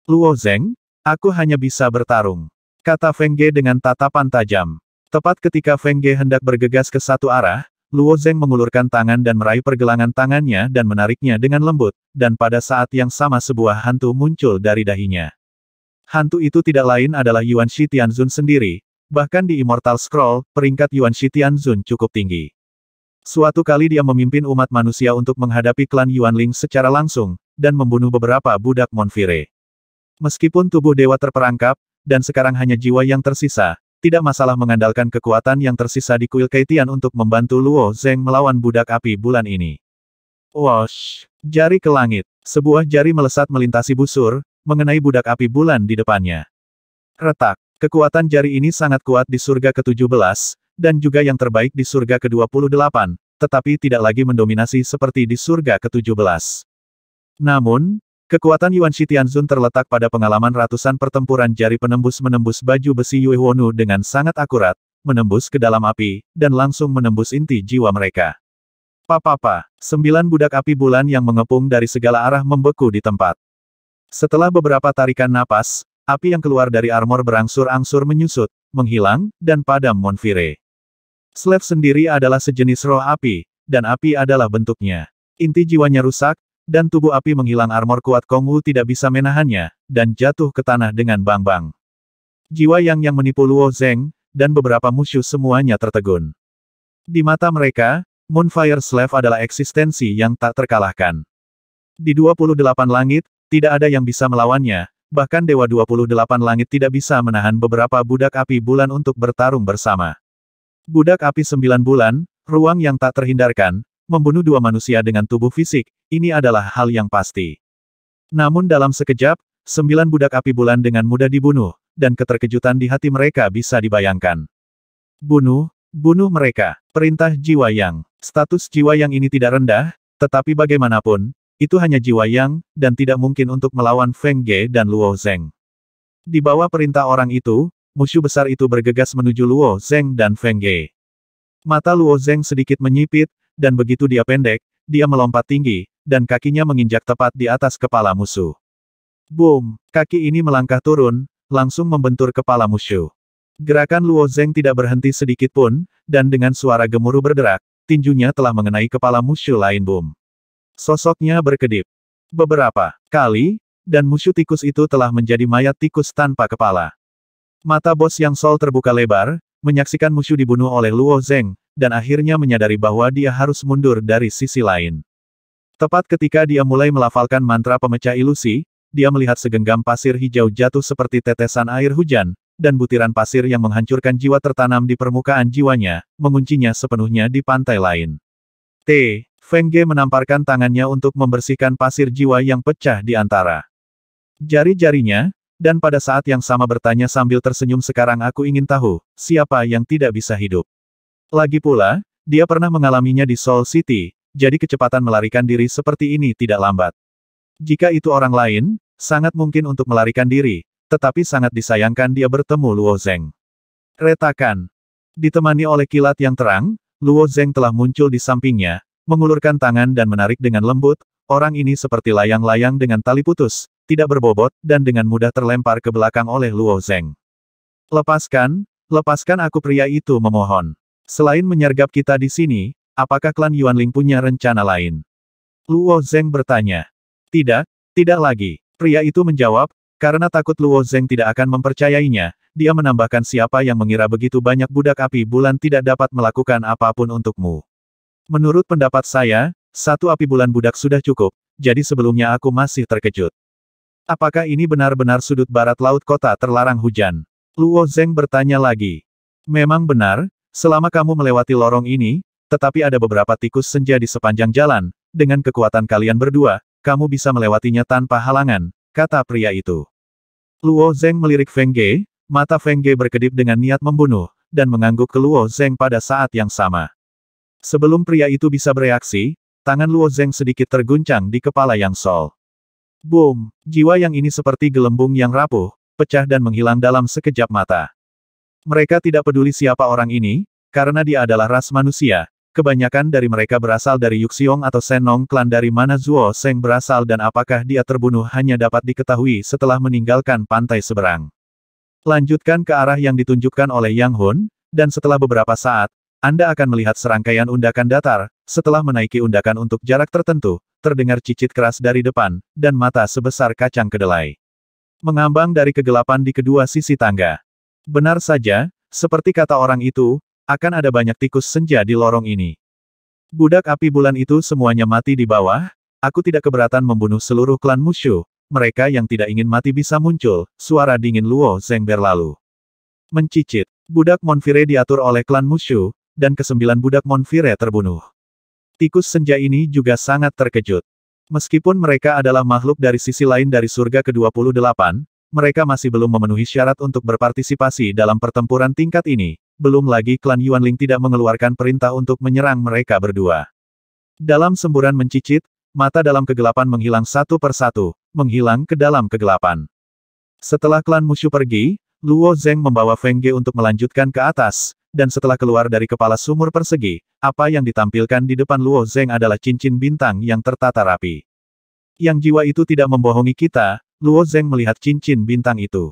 Luo Zeng, aku hanya bisa bertarung, kata Feng Ge dengan tatapan tajam. Tepat ketika Feng Ge hendak bergegas ke satu arah, Luo Zeng mengulurkan tangan dan meraih pergelangan tangannya dan menariknya dengan lembut, dan pada saat yang sama sebuah hantu muncul dari dahinya. Hantu itu tidak lain adalah Yuan Shi Tianzun sendiri, bahkan di Immortal Scroll, peringkat Yuan Shi Tianzun cukup tinggi. Suatu kali dia memimpin umat manusia untuk menghadapi klan Yuanling secara langsung, dan membunuh beberapa budak Monfire. Meskipun tubuh dewa terperangkap, dan sekarang hanya jiwa yang tersisa, tidak masalah mengandalkan kekuatan yang tersisa di kuil Keitian untuk membantu Luo Zeng melawan budak api bulan ini. Wosh! Jari ke langit. Sebuah jari melesat melintasi busur, mengenai budak api bulan di depannya. Retak. Kekuatan jari ini sangat kuat di surga ke-17, dan juga yang terbaik di surga ke-28, tetapi tidak lagi mendominasi seperti di surga ke-17. Namun, kekuatan Yuan Shi Tianzun terletak pada pengalaman ratusan pertempuran jari penembus-menembus baju besi Yue Huonu dengan sangat akurat, menembus ke dalam api, dan langsung menembus inti jiwa mereka. 9 budak api bulan yang mengepung dari segala arah membeku di tempat. Setelah beberapa tarikan napas, api yang keluar dari armor berangsur-angsur menyusut, menghilang, dan padam Monfire. Slave sendiri adalah sejenis roh api, dan api adalah bentuknya. Inti jiwanya rusak, dan tubuh api menghilang armor kuat Kong Wu tidak bisa menahannya, dan jatuh ke tanah dengan bang-bang. Jiwa yang menipu Luo Zeng, dan beberapa musuh semuanya tertegun. Di mata mereka, Moonfire Slave adalah eksistensi yang tak terkalahkan. Di 28 langit, tidak ada yang bisa melawannya, bahkan Dewa 28 Langit tidak bisa menahan beberapa budak api bulan untuk bertarung bersama. Budak api 9 bulan, ruang yang tak terhindarkan, membunuh 2 manusia dengan tubuh fisik, ini adalah hal yang pasti. Namun dalam sekejap, 9 budak api bulan dengan mudah dibunuh, dan keterkejutan di hati mereka bisa dibayangkan. Bunuh mereka. Perintah jiwa yang. Status jiwa yang ini tidak rendah, tetapi bagaimanapun, itu hanya jiwa yang, dan tidak mungkin untuk melawan Feng Ge dan Luo Zeng. Di bawah perintah orang itu, musuh besar itu bergegas menuju Luo Zeng dan Feng Ge. Mata Luo Zeng sedikit menyipit, dan begitu dia pendek, dia melompat tinggi, dan kakinya menginjak tepat di atas kepala musuh. Boom! Kaki ini melangkah turun, langsung membentur kepala musuh. Gerakan Luo Zeng tidak berhenti sedikit pun, dan dengan suara gemuruh berderak, tinjunya telah mengenai kepala musuh lain. Boom! Sosoknya berkedip beberapa kali, dan musuh tikus itu telah menjadi mayat tikus tanpa kepala. Mata bos Yang Sol terbuka lebar, menyaksikan musuh dibunuh oleh Luo Zeng, dan akhirnya menyadari bahwa dia harus mundur dari sisi lain. Tepat ketika dia mulai melafalkan mantra pemecah ilusi, dia melihat segenggam pasir hijau jatuh seperti tetesan air hujan, dan butiran pasir yang menghancurkan jiwa tertanam di permukaan jiwanya, menguncinya sepenuhnya di pantai lain. Feng Ge menamparkan tangannya untuk membersihkan pasir jiwa yang pecah di antara jari-jarinya, dan pada saat yang sama bertanya sambil tersenyum, sekarang aku ingin tahu, siapa yang tidak bisa hidup. Lagi pula, dia pernah mengalaminya di Soul City, jadi kecepatan melarikan diri seperti ini tidak lambat. Jika itu orang lain, sangat mungkin untuk melarikan diri, tetapi sangat disayangkan dia bertemu Luo Zeng. Retakan. Ditemani oleh kilat yang terang, Luo Zeng telah muncul di sampingnya, mengulurkan tangan dan menarik dengan lembut. Orang ini seperti layang-layang dengan tali putus, tidak berbobot, dan dengan mudah terlempar ke belakang oleh Luo Zeng. Lepaskan aku, pria itu memohon. Selain menyergap kita di sini, apakah klan Yuanling punya rencana lain? Luo Zeng bertanya. Tidak lagi. Pria itu menjawab, karena takut Luo Zeng tidak akan mempercayainya, dia menambahkan, siapa yang mengira begitu banyak budak api bulan tidak dapat melakukan apapun untukmu. Menurut pendapat saya, satu api bulan budak sudah cukup, jadi sebelumnya aku masih terkejut. Apakah ini benar-benar sudut barat laut kota terlarang hujan? Luo Zeng bertanya lagi. Memang benar, selama kamu melewati lorong ini, tetapi ada beberapa tikus senja di sepanjang jalan, dengan kekuatan kalian berdua, kamu bisa melewatinya tanpa halangan, kata pria itu. Luo Zeng melirik Feng Ge, mata Feng Ge berkedip dengan niat membunuh, dan mengangguk ke Luo Zeng pada saat yang sama. Sebelum pria itu bisa bereaksi, tangan Luo Zeng sedikit terguncang di kepala Yang Sol. Boom! Jiwa yang ini seperti gelembung yang rapuh, pecah dan menghilang dalam sekejap mata. Mereka tidak peduli siapa orang ini, karena dia adalah ras manusia. Kebanyakan dari mereka berasal dari Yuxiong atau Shenong klan. Dari mana Zuo Zeng berasal dan apakah dia terbunuh hanya dapat diketahui setelah meninggalkan pantai seberang. Lanjutkan ke arah yang ditunjukkan oleh Yang Hun, dan setelah beberapa saat, Anda akan melihat serangkaian undakan datar. Setelah menaiki undakan untuk jarak tertentu, terdengar cicit keras dari depan, dan mata sebesar kacang kedelai mengambang dari kegelapan di kedua sisi tangga. Benar saja, seperti kata orang itu, akan ada banyak tikus senja di lorong ini. Budak api bulan itu semuanya mati di bawah, aku tidak keberatan membunuh seluruh klan Mushu, mereka yang tidak ingin mati bisa muncul, suara dingin Luo Zeng berlalu. Mencicit, budak Monfire diatur oleh klan Mushu, dan ke-9 budak Monfire terbunuh. Tikus senja ini juga sangat terkejut. Meskipun mereka adalah makhluk dari sisi lain dari surga ke-28, mereka masih belum memenuhi syarat untuk berpartisipasi dalam pertempuran tingkat ini. Belum lagi klan Yuanling tidak mengeluarkan perintah untuk menyerang mereka berdua. Dalam semburan mencicit, mata dalam kegelapan menghilang satu persatu, menghilang ke dalam kegelapan. Setelah klan Mushu pergi, Luo Zeng membawa Feng Ge untuk melanjutkan ke atas, dan setelah keluar dari kepala sumur persegi, apa yang ditampilkan di depan Luo Zeng adalah cincin bintang yang tertata rapi. Yang jiwa itu tidak membohongi kita, Luo Zeng melihat cincin bintang itu.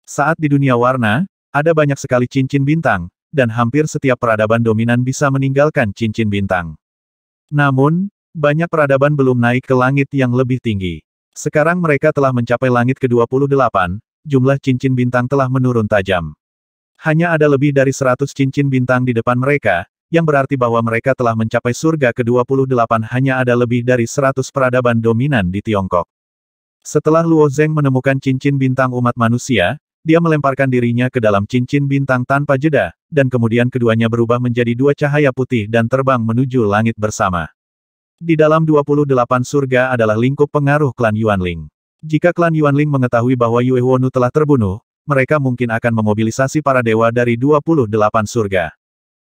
Saat di dunia warna, ada banyak sekali cincin bintang, dan hampir setiap peradaban dominan bisa meninggalkan cincin bintang. Namun, banyak peradaban belum naik ke langit yang lebih tinggi. Sekarang mereka telah mencapai langit ke-28, jumlah cincin bintang telah menurun tajam. Hanya ada lebih dari 100 cincin bintang di depan mereka, yang berarti bahwa mereka telah mencapai surga ke-28. Hanya ada lebih dari 100 peradaban dominan di Tiongkok. Setelah Luo Zeng menemukan cincin bintang umat manusia, dia melemparkan dirinya ke dalam cincin bintang tanpa jeda, dan kemudian keduanya berubah menjadi dua cahaya putih dan terbang menuju langit bersama. Di dalam 28 surga adalah lingkup pengaruh klan Yuanling. Jika klan Yuanling mengetahui bahwa Yue Wonu telah terbunuh, mereka mungkin akan memobilisasi para dewa dari 28 surga.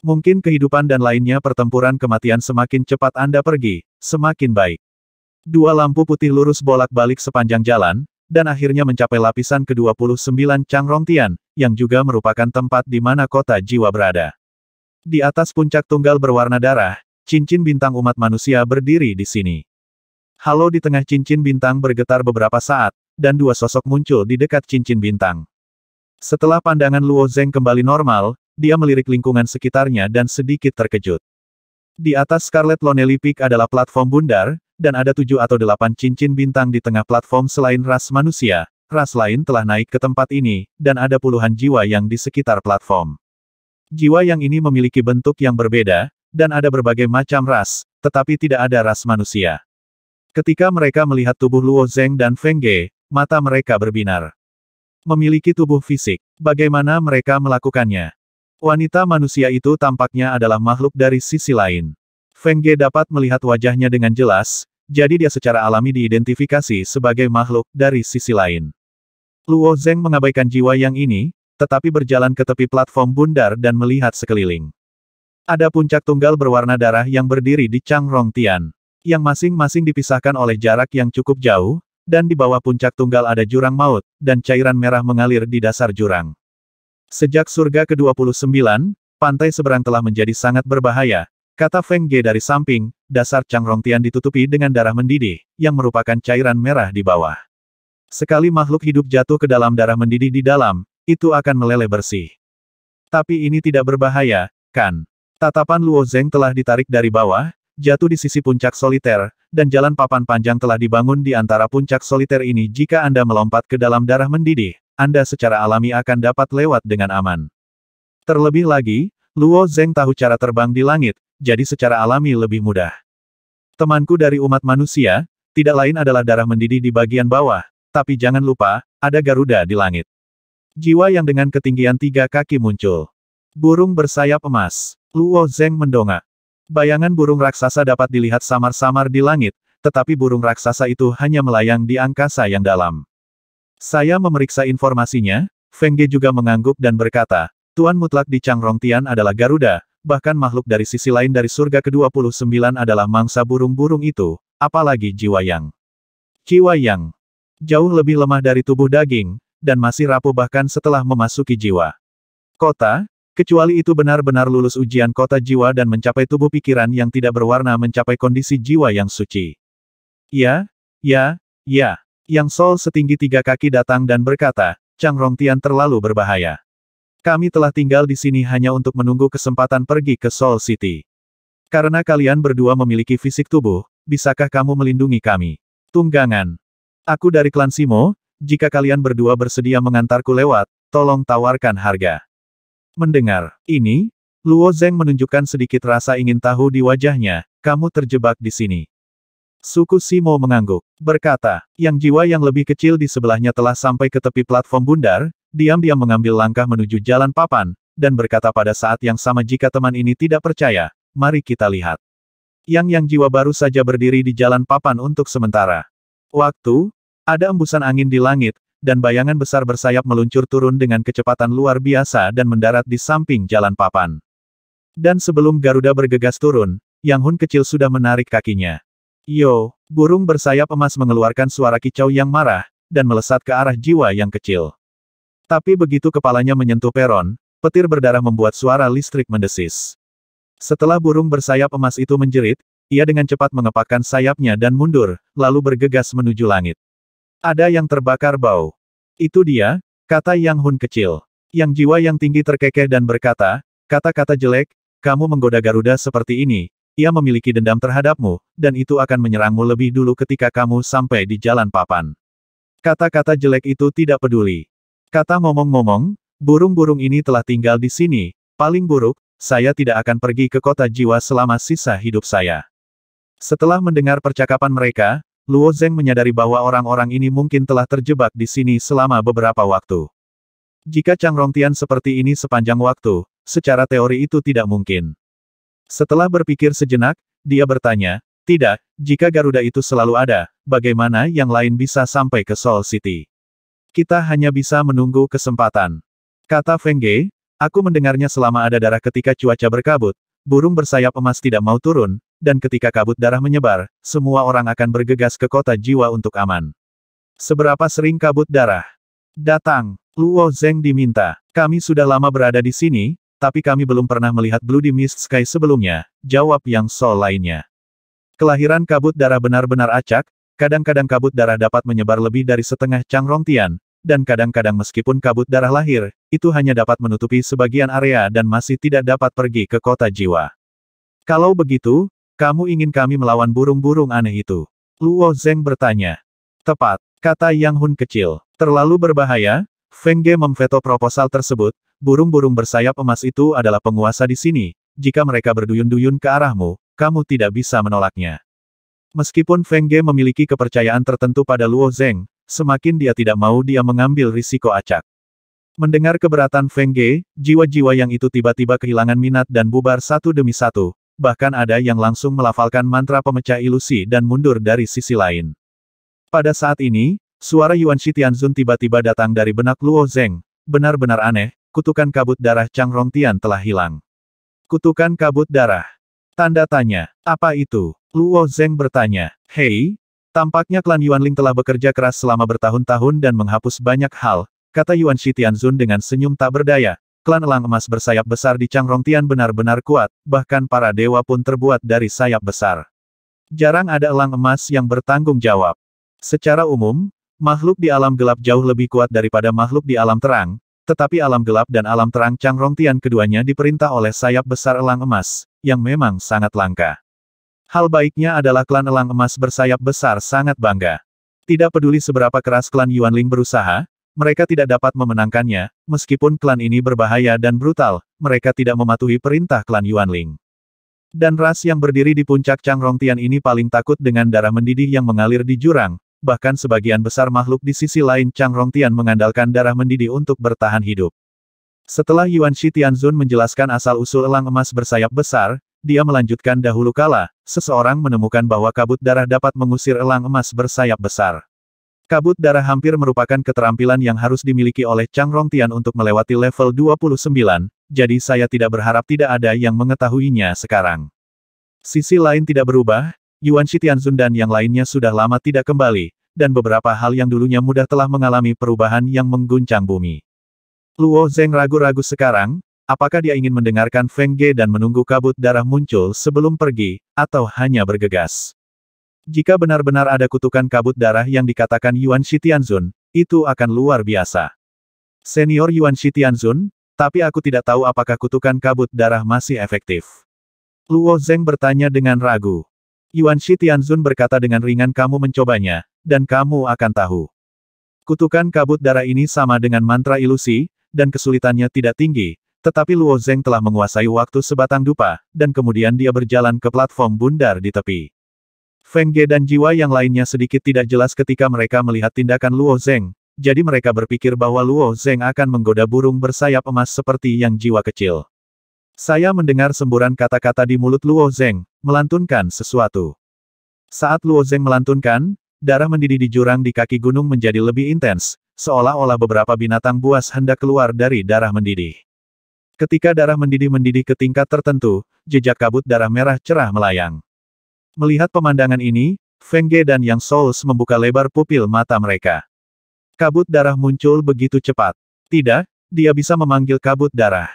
Mungkin kehidupan dan lainnya pertempuran kematian semakin cepat Anda pergi, semakin baik. Dua lampu putih lurus bolak-balik sepanjang jalan, dan akhirnya mencapai lapisan ke-29 Changrongtian, yang juga merupakan tempat di mana kota jiwa berada. Di atas puncak tunggal berwarna darah, cincin bintang umat manusia berdiri di sini. Halo di tengah cincin bintang bergetar beberapa saat, dan dua sosok muncul di dekat cincin bintang. Setelah pandangan Luo Zeng kembali normal, dia melirik lingkungan sekitarnya dan sedikit terkejut. Di atas Scarlet Lonely Peak adalah platform bundar, dan ada 7 atau 8 cincin bintang di tengah platform selain ras manusia. Ras lain telah naik ke tempat ini, dan ada puluhan jiwa yang di sekitar platform. Jiwa yang ini memiliki bentuk yang berbeda, dan ada berbagai macam ras, tetapi tidak ada ras manusia. Ketika mereka melihat tubuh Luo Zeng dan Feng Ge, mata mereka berbinar. Memiliki tubuh fisik, bagaimana mereka melakukannya? Wanita manusia itu tampaknya adalah makhluk dari sisi lain. Feng Ge dapat melihat wajahnya dengan jelas, jadi dia secara alami diidentifikasi sebagai makhluk dari sisi lain. Luo Zeng mengabaikan jiwa yang ini, tetapi berjalan ke tepi platform bundar dan melihat sekeliling. Ada puncak tunggal berwarna darah yang berdiri di Changrong Tian, yang masing-masing dipisahkan oleh jarak yang cukup jauh, dan di bawah puncak tunggal ada jurang maut, dan cairan merah mengalir di dasar jurang. Sejak surga ke-29, pantai seberang telah menjadi sangat berbahaya, kata Feng Ge dari samping, dasar Changrong Tian ditutupi dengan darah mendidih, yang merupakan cairan merah di bawah. Sekali makhluk hidup jatuh ke dalam darah mendidih di dalam, itu akan meleleh bersih. Tapi ini tidak berbahaya, kan? Tatapan Luo Zeng telah ditarik dari bawah, jatuh di sisi puncak soliter, dan jalan papan panjang telah dibangun di antara puncak soliter ini. Jika Anda melompat ke dalam darah mendidih, Anda secara alami akan dapat lewat dengan aman. Terlebih lagi, Luo Zeng tahu cara terbang di langit, jadi secara alami lebih mudah. Temanku dari umat manusia, tidak lain adalah darah mendidih di bagian bawah, tapi jangan lupa, ada Garuda di langit. Jiwa yang dengan ketinggian 3 kaki muncul. Burung bersayap emas. Luo Zeng mendongak. Bayangan burung raksasa dapat dilihat samar-samar di langit, tetapi burung raksasa itu hanya melayang di angkasa yang dalam. Saya memeriksa informasinya, Feng Ge juga mengangguk dan berkata, Tuan mutlak di Changrong Tian adalah Garuda, bahkan makhluk dari sisi lain dari surga ke-29 adalah mangsa burung-burung itu, apalagi Jiwa Yang. Jiwa Yang jauh lebih lemah dari tubuh daging, dan masih rapuh bahkan setelah memasuki jiwa. Kota, kecuali itu benar-benar lulus ujian kota jiwa dan mencapai tubuh pikiran yang tidak berwarna mencapai kondisi jiwa yang suci. Ya. Yang Sol setinggi 3 kaki datang dan berkata, Changrong Tian terlalu berbahaya. Kami telah tinggal di sini hanya untuk menunggu kesempatan pergi ke Soul City. Karena kalian berdua memiliki fisik tubuh, bisakah kamu melindungi kami? Tunggangan. Aku dari klan Simo, jika kalian berdua bersedia mengantarku lewat, tolong tawarkan harga. Mendengar ini, Luo Zeng menunjukkan sedikit rasa ingin tahu di wajahnya, kamu terjebak di sini. Suku Simo mengangguk, berkata, yang jiwa yang lebih kecil di sebelahnya telah sampai ke tepi platform bundar, diam-diam mengambil langkah menuju jalan papan, dan berkata pada saat yang sama jika teman ini tidak percaya, mari kita lihat. Yang jiwa baru saja berdiri di jalan papan untuk sementara. Waktu, ada embusan angin di langit, dan bayangan besar bersayap meluncur turun dengan kecepatan luar biasa dan mendarat di samping jalan papan. Dan sebelum Garuda bergegas turun, Yang Hun kecil sudah menarik kakinya. Yo, burung bersayap emas mengeluarkan suara kicau yang marah, dan melesat ke arah jiwa yang kecil. Tapi begitu kepalanya menyentuh peron, petir berdarah membuat suara listrik mendesis. Setelah burung bersayap emas itu menjerit, ia dengan cepat mengepakkan sayapnya dan mundur, lalu bergegas menuju langit. Ada yang terbakar bau. Itu dia, kata Yang Hun kecil. Yang jiwa yang tinggi terkekeh dan berkata, kata-kata jelek, kamu menggoda Garuda seperti ini, ia memiliki dendam terhadapmu, dan itu akan menyerangmu lebih dulu ketika kamu sampai di jalan papan. Kata-kata jelek itu tidak peduli. Kata ngomong-ngomong, burung-burung ini telah tinggal di sini, paling buruk, saya tidak akan pergi ke kota jiwa selama sisa hidup saya. Setelah mendengar percakapan mereka, Luo Zeng menyadari bahwa orang-orang ini mungkin telah terjebak di sini selama beberapa waktu. Jika Changrong Tian seperti ini sepanjang waktu, secara teori itu tidak mungkin. Setelah berpikir sejenak, dia bertanya, tidak, jika Garuda itu selalu ada, bagaimana yang lain bisa sampai ke Soul City? Kita hanya bisa menunggu kesempatan. Kata Feng Ge, aku mendengarnya selama ada darah ketika cuaca berkabut, burung bersayap emas tidak mau turun, dan ketika kabut darah menyebar, semua orang akan bergegas ke kota jiwa untuk aman. Seberapa sering kabut darah datang? Luo Zeng diminta. Kami sudah lama berada di sini, tapi kami belum pernah melihat Bloody Mist Sky sebelumnya, jawab Yang Sol lainnya. Kelahiran kabut darah benar-benar acak, kadang-kadang kabut darah dapat menyebar lebih dari setengah Changrong Tian, dan kadang-kadang meskipun kabut darah lahir, itu hanya dapat menutupi sebagian area dan masih tidak dapat pergi ke kota jiwa. Kalau begitu, kamu ingin kami melawan burung-burung aneh itu? Luo Zeng bertanya. Tepat, kata Yang Hun kecil. Terlalu berbahaya, Feng Ge memveto proposal tersebut, burung-burung bersayap emas itu adalah penguasa di sini, jika mereka berduyun-duyun ke arahmu, kamu tidak bisa menolaknya. Meskipun Feng Ge memiliki kepercayaan tertentu pada Luo Zeng, semakin dia tidak mau dia mengambil risiko acak. Mendengar keberatan Feng Ge, jiwa-jiwa yang itu tiba-tiba kehilangan minat dan bubar satu demi satu, bahkan ada yang langsung melafalkan mantra pemecah ilusi dan mundur dari sisi lain. Pada saat ini, suara Yuan Shitianzun tiba-tiba datang dari benak Luo Zeng. Benar-benar aneh, kutukan kabut darah Chang Rongtian telah hilang. Kutukan kabut darah. Tanda tanya, apa itu? Luo Zeng bertanya. Hei, tampaknya klan Yuanling telah bekerja keras selama bertahun-tahun dan menghapus banyak hal, kata Yuan Shitianzun dengan senyum tak berdaya. Klan elang emas bersayap besar di Chang Rongtian benar-benar kuat, bahkan para dewa pun terbuat dari sayap besar. Jarang ada elang emas yang bertanggung jawab. Secara umum, makhluk di alam gelap jauh lebih kuat daripada makhluk di alam terang, tetapi alam gelap dan alam terang Chang Rongtian keduanya diperintah oleh sayap besar elang emas, yang memang sangat langka. Hal baiknya adalah klan elang emas bersayap besar sangat bangga. Tidak peduli seberapa keras klan Yuanling berusaha, mereka tidak dapat memenangkannya, meskipun klan ini berbahaya dan brutal, mereka tidak mematuhi perintah klan Yuanling. Dan ras yang berdiri di puncak Chang Rongtian ini paling takut dengan darah mendidih yang mengalir di jurang, bahkan sebagian besar makhluk di sisi lain Chang Rongtian mengandalkan darah mendidih untuk bertahan hidup. Setelah Yuan Shitianzun menjelaskan asal-usul elang emas bersayap besar, dia melanjutkan dahulu kala, seseorang menemukan bahwa kabut darah dapat mengusir elang emas bersayap besar. Kabut darah hampir merupakan keterampilan yang harus dimiliki oleh Chang Rongtian untuk melewati level 29, jadi saya tidak berharap tidak ada yang mengetahuinya sekarang. Sisi lain tidak berubah, Yuan Shitianzun dan yang lainnya sudah lama tidak kembali, dan beberapa hal yang dulunya mudah telah mengalami perubahan yang mengguncang bumi. Luo Zeng ragu-ragu sekarang, apakah dia ingin mendengarkan Feng Ge dan menunggu kabut darah muncul sebelum pergi, atau hanya bergegas? Jika benar-benar ada kutukan kabut darah yang dikatakan Yuan Shitianzun, itu akan luar biasa. Senior Yuan Shitianzun, tapi aku tidak tahu apakah kutukan kabut darah masih efektif. Luo Zeng bertanya dengan ragu. Yuan Shitianzun berkata dengan ringan, kamu mencobanya, dan kamu akan tahu. Kutukan kabut darah ini sama dengan mantra ilusi, dan kesulitannya tidak tinggi, tetapi Luo Zeng telah menguasai waktu sebatang dupa, dan kemudian dia berjalan ke platform bundar di tepi. Feng Ge dan jiwa yang lainnya sedikit tidak jelas ketika mereka melihat tindakan Luo Zeng, jadi mereka berpikir bahwa Luo Zeng akan menggoda burung bersayap emas seperti yang jiwa kecil. Saya mendengar semburan kata-kata di mulut Luo Zeng, melantunkan sesuatu. Saat Luo Zeng melantunkan, darah mendidih di jurang di kaki gunung menjadi lebih intens, seolah-olah beberapa binatang buas hendak keluar dari darah mendidih. Ketika darah mendidih ke tingkat tertentu, jejak kabut darah merah cerah melayang. Melihat pemandangan ini, Feng Ge dan Yang Souls membuka lebar pupil mata mereka. Kabut darah muncul begitu cepat. Tidak, dia bisa memanggil kabut darah.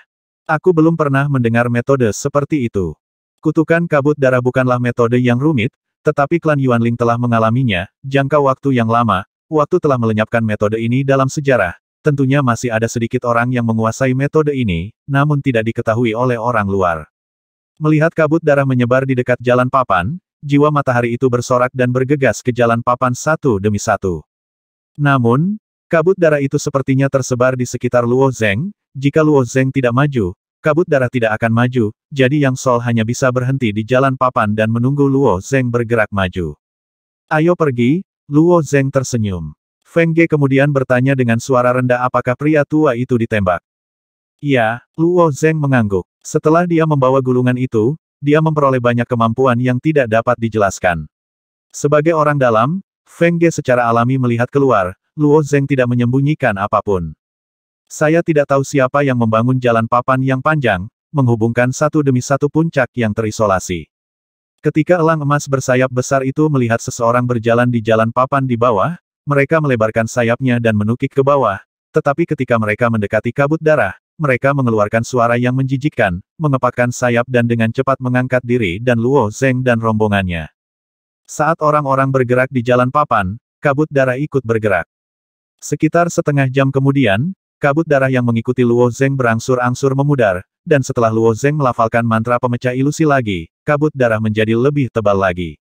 Aku belum pernah mendengar metode seperti itu. Kutukan kabut darah bukanlah metode yang rumit, tetapi klan Yuanling telah mengalaminya, jangka waktu yang lama, waktu telah melenyapkan metode ini dalam sejarah. Tentunya masih ada sedikit orang yang menguasai metode ini, namun tidak diketahui oleh orang luar. Melihat kabut darah menyebar di dekat jalan papan, jiwa matahari itu bersorak dan bergegas ke jalan papan satu demi satu. Namun, kabut darah itu sepertinya tersebar di sekitar Luo Zeng. Jika Luo Zeng tidak maju, kabut darah tidak akan maju, jadi Yang Sol hanya bisa berhenti di jalan papan dan menunggu Luo Zeng bergerak maju. Ayo pergi, Luo Zeng tersenyum. Feng Ge kemudian bertanya dengan suara rendah apakah pria tua itu ditembak. Iya, Luo Zeng mengangguk. Setelah dia membawa gulungan itu, dia memperoleh banyak kemampuan yang tidak dapat dijelaskan. Sebagai orang dalam, Feng Ge secara alami melihat keluar, Luo Zeng tidak menyembunyikan apapun. Saya tidak tahu siapa yang membangun jalan papan yang panjang, menghubungkan satu demi satu puncak yang terisolasi. Ketika elang emas bersayap besar itu melihat seseorang berjalan di jalan papan di bawah, mereka melebarkan sayapnya dan menukik ke bawah, tetapi ketika mereka mendekati kabut darah, mereka mengeluarkan suara yang menjijikkan, mengepakkan sayap dan dengan cepat mengangkat diri dan Luo Zeng dan rombongannya. Saat orang-orang bergerak di jalan papan, kabut darah ikut bergerak. Sekitar setengah jam kemudian, kabut darah yang mengikuti Luo Zeng berangsur-angsur memudar, dan setelah Luo Zeng melafalkan mantra pemecah ilusi lagi, kabut darah menjadi lebih tebal lagi.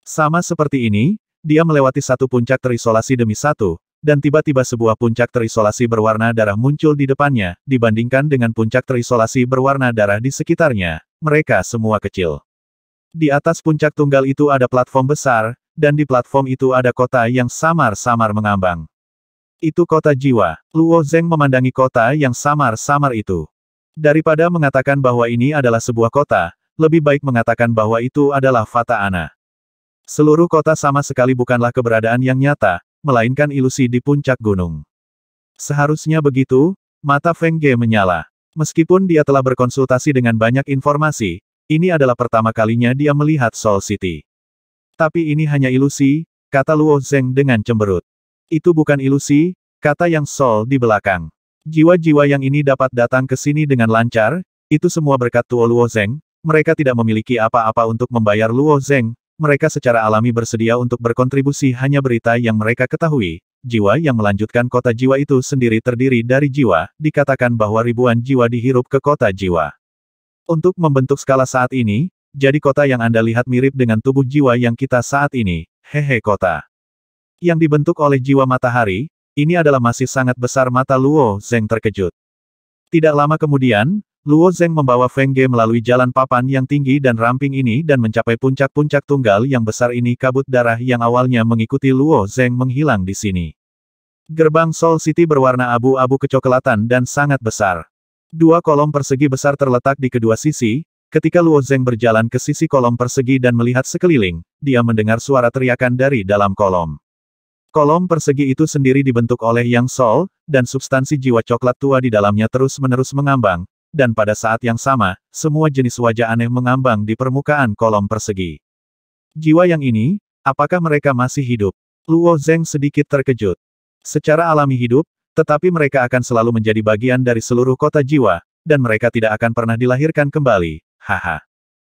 Sama seperti ini, dia melewati satu puncak terisolasi demi satu, dan tiba-tiba sebuah puncak terisolasi berwarna darah muncul di depannya, dibandingkan dengan puncak terisolasi berwarna darah di sekitarnya, mereka semua kecil. Di atas puncak tunggal itu ada platform besar, dan di platform itu ada kota yang samar-samar mengambang. Itu kota jiwa. Luo Zeng memandangi kota yang samar-samar itu. Daripada mengatakan bahwa ini adalah sebuah kota, lebih baik mengatakan bahwa itu adalah Fata Ana. Seluruh kota sama sekali bukanlah keberadaan yang nyata, melainkan ilusi di puncak gunung. Seharusnya begitu, mata Feng Ge menyala. Meskipun dia telah berkonsultasi dengan banyak informasi, ini adalah pertama kalinya dia melihat Soul City. Tapi ini hanya ilusi, kata Luo Zeng dengan cemberut. Itu bukan ilusi, kata Yang Soul di belakang. Jiwa-jiwa yang ini dapat datang ke sini dengan lancar, itu semua berkat Tuo Luo Zeng, mereka tidak memiliki apa-apa untuk membayar Luo Zeng, mereka secara alami bersedia untuk berkontribusi hanya berita yang mereka ketahui. Jiwa yang melanjutkan kota jiwa itu sendiri terdiri dari jiwa, dikatakan bahwa ribuan jiwa dihirup ke kota jiwa. Untuk membentuk skala saat ini, jadi kota yang Anda lihat mirip dengan tubuh jiwa yang kita saat ini, hehe kota. Yang dibentuk oleh jiwa matahari, ini adalah masih sangat besar mata Luo Zeng terkejut. Tidak lama kemudian, Luo Zeng membawa Feng Ge melalui jalan papan yang tinggi dan ramping ini dan mencapai puncak-puncak tunggal yang besar ini. Kabut darah yang awalnya mengikuti Luo Zeng menghilang di sini. Gerbang Soul City berwarna abu-abu kecoklatan dan sangat besar. Dua kolom persegi besar terletak di kedua sisi. Ketika Luo Zeng berjalan ke sisi kolom persegi dan melihat sekeliling, dia mendengar suara teriakan dari dalam kolom. Kolom persegi itu sendiri dibentuk oleh Yang Soul, dan substansi jiwa coklat tua di dalamnya terus-menerus mengambang, dan pada saat yang sama, semua jenis wajah aneh mengambang di permukaan kolom persegi. Jiwa yang ini, apakah mereka masih hidup? Luo Zeng sedikit terkejut. Secara alami hidup, tetapi mereka akan selalu menjadi bagian dari seluruh kota jiwa, dan mereka tidak akan pernah dilahirkan kembali, haha.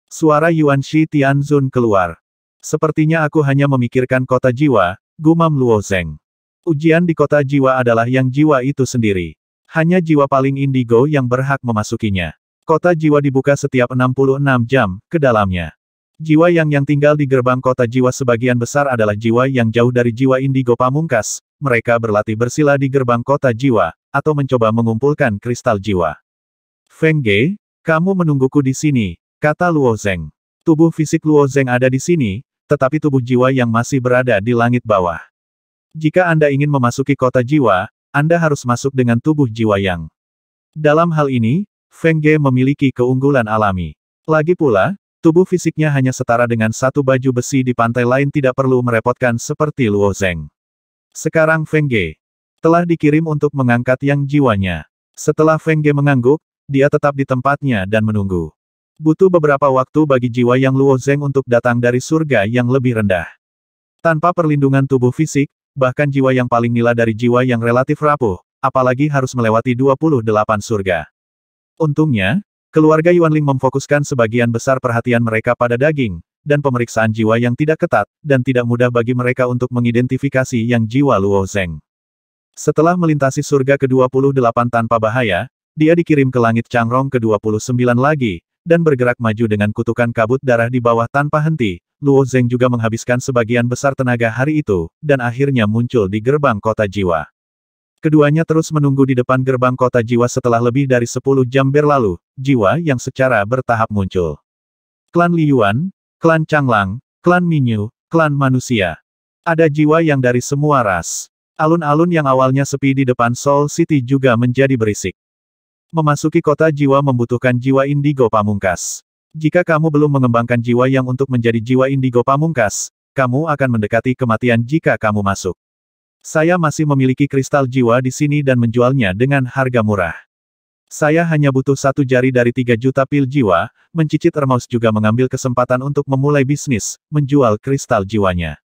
Suara Yuan Shi Tianzun keluar. Sepertinya aku hanya memikirkan kota jiwa, gumam Luo Zeng. Ujian di kota jiwa adalah yang jiwa itu sendiri. Hanya jiwa paling indigo yang berhak memasukinya. Kota jiwa dibuka setiap 66 jam, ke dalamnya. Jiwa yang tinggal di gerbang kota jiwa sebagian besar adalah jiwa yang jauh dari jiwa indigo pamungkas. Mereka berlatih bersila di gerbang kota jiwa, atau mencoba mengumpulkan kristal jiwa. Feng Ge, kamu menungguku di sini, kata Luo Zeng. Tubuh fisik Luo Zeng ada di sini, tetapi tubuh jiwa yang masih berada di langit bawah. Jika Anda ingin memasuki kota jiwa, Anda harus masuk dengan tubuh jiwa yang. Dalam hal ini, Feng Ge memiliki keunggulan alami. Lagi pula, tubuh fisiknya hanya setara dengan satu baju besi di pantai lain, tidak perlu merepotkan seperti Luo Zeng. Sekarang Feng Ge telah dikirim untuk mengangkat yang jiwanya. Setelah Feng Ge mengangguk, dia tetap di tempatnya dan menunggu. Butuh beberapa waktu bagi jiwa yang Luo Zeng untuk datang dari surga yang lebih rendah. Tanpa perlindungan tubuh fisik, bahkan jiwa yang paling nila dari jiwa yang relatif rapuh, apalagi harus melewati 28 surga. Untungnya, keluarga Yuanling memfokuskan sebagian besar perhatian mereka pada daging, dan pemeriksaan jiwa yang tidak ketat, dan tidak mudah bagi mereka untuk mengidentifikasi yang jiwa Luo Zeng. Setelah melintasi surga ke-28 tanpa bahaya, dia dikirim ke langit Changrong ke-29 lagi, dan bergerak maju dengan kutukan kabut darah di bawah tanpa henti. Luo Zeng juga menghabiskan sebagian besar tenaga hari itu, dan akhirnya muncul di gerbang kota jiwa. Keduanya terus menunggu di depan gerbang kota jiwa setelah lebih dari 10 jam berlalu, jiwa yang secara bertahap muncul. Klan Li Yuan, Klan Changlang, Klan Minyu, Klan Manusia. Ada jiwa yang dari semua ras. Alun-alun yang awalnya sepi di depan Soul City juga menjadi berisik. Memasuki kota jiwa membutuhkan jiwa indigo pamungkas. Jika kamu belum mengembangkan jiwa yang untuk menjadi jiwa indigo pamungkas, kamu akan mendekati kematian jika kamu masuk. Saya masih memiliki kristal jiwa di sini dan menjualnya dengan harga murah. Saya hanya butuh 1 jari dari 3 juta pil jiwa. Mencicit Ermaus juga mengambil kesempatan untuk memulai bisnis, menjual kristal jiwanya.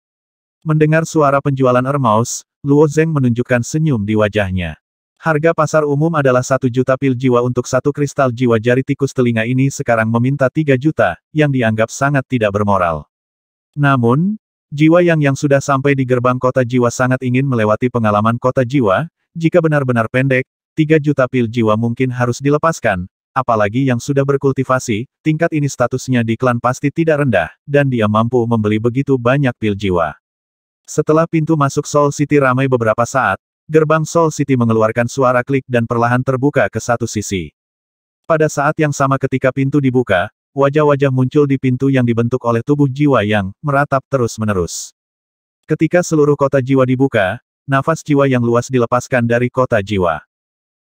Mendengar suara penjualan Ermaus, Luo Zeng menunjukkan senyum di wajahnya. Harga pasar umum adalah 1 juta pil jiwa untuk 1 kristal jiwa. Jari tikus telinga ini sekarang meminta 3 juta, yang dianggap sangat tidak bermoral. Namun, jiwa yang sudah sampai di gerbang kota jiwa sangat ingin melewati pengalaman kota jiwa. Jika benar-benar pendek, 3 juta pil jiwa mungkin harus dilepaskan. Apalagi yang sudah berkultivasi, tingkat ini statusnya di klan pasti tidak rendah, dan dia mampu membeli begitu banyak pil jiwa. Setelah pintu masuk Soul City ramai beberapa saat, gerbang Soul City mengeluarkan suara klik dan perlahan terbuka ke satu sisi. Pada saat yang sama ketika pintu dibuka, wajah-wajah muncul di pintu yang dibentuk oleh tubuh jiwa yang meratap terus-menerus. Ketika seluruh kota jiwa dibuka, nafas jiwa yang luas dilepaskan dari kota jiwa.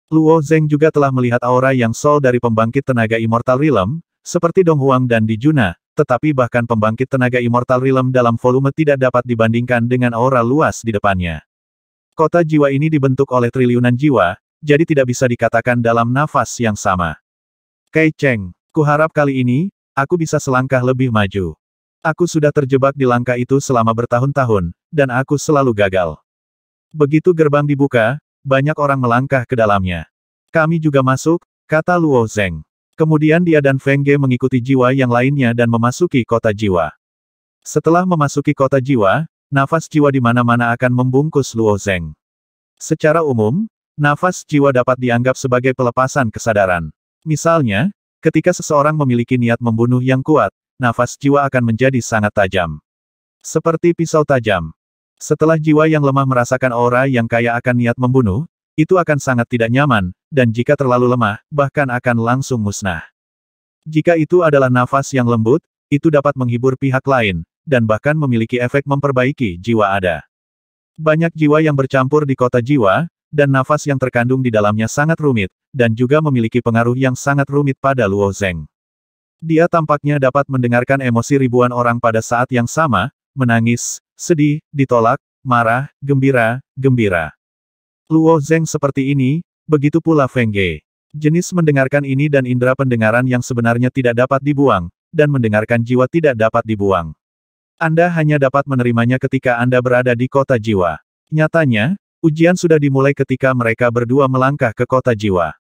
Luo Zeng juga telah melihat aura yang Sol dari pembangkit tenaga Immortal Realm, seperti Dong Huang dan Di Juna, tetapi bahkan pembangkit tenaga Immortal Realm dalam volume tidak dapat dibandingkan dengan aura luas di depannya. Kota jiwa ini dibentuk oleh triliunan jiwa, jadi tidak bisa dikatakan dalam nafas yang sama. Kei Cheng, kuharap kali ini, aku bisa selangkah lebih maju. Aku sudah terjebak di langkah itu selama bertahun-tahun, dan aku selalu gagal. Begitu gerbang dibuka, banyak orang melangkah ke dalamnya. Kami juga masuk, kata Luo Zeng. Kemudian dia dan Feng Ge mengikuti jiwa yang lainnya dan memasuki kota jiwa. Setelah memasuki kota jiwa, nafas jiwa di mana-mana akan membungkus Luo Zeng. Secara umum, nafas jiwa dapat dianggap sebagai pelepasan kesadaran. Misalnya, ketika seseorang memiliki niat membunuh yang kuat, nafas jiwa akan menjadi sangat tajam. Seperti pisau tajam. Setelah jiwa yang lemah merasakan aura yang kaya akan niat membunuh, itu akan sangat tidak nyaman, dan jika terlalu lemah, bahkan akan langsung musnah. Jika itu adalah nafas yang lembut, itu dapat menghibur pihak lain, dan bahkan memiliki efek memperbaiki jiwa ada. Banyak jiwa yang bercampur di kota jiwa, dan nafas yang terkandung di dalamnya sangat rumit, dan juga memiliki pengaruh yang sangat rumit pada Luo Zeng. Dia tampaknya dapat mendengarkan emosi ribuan orang pada saat yang sama, menangis, sedih, ditolak, marah, gembira, gembira. Luo Zeng seperti ini, begitu pula Feng Ge. Jenis mendengarkan ini dan indera pendengaran yang sebenarnya tidak dapat dibuang, dan mendengarkan jiwa tidak dapat dibuang. Anda hanya dapat menerimanya ketika Anda berada di kota jiwa. Nyatanya, ujian sudah dimulai ketika mereka berdua melangkah ke kota jiwa.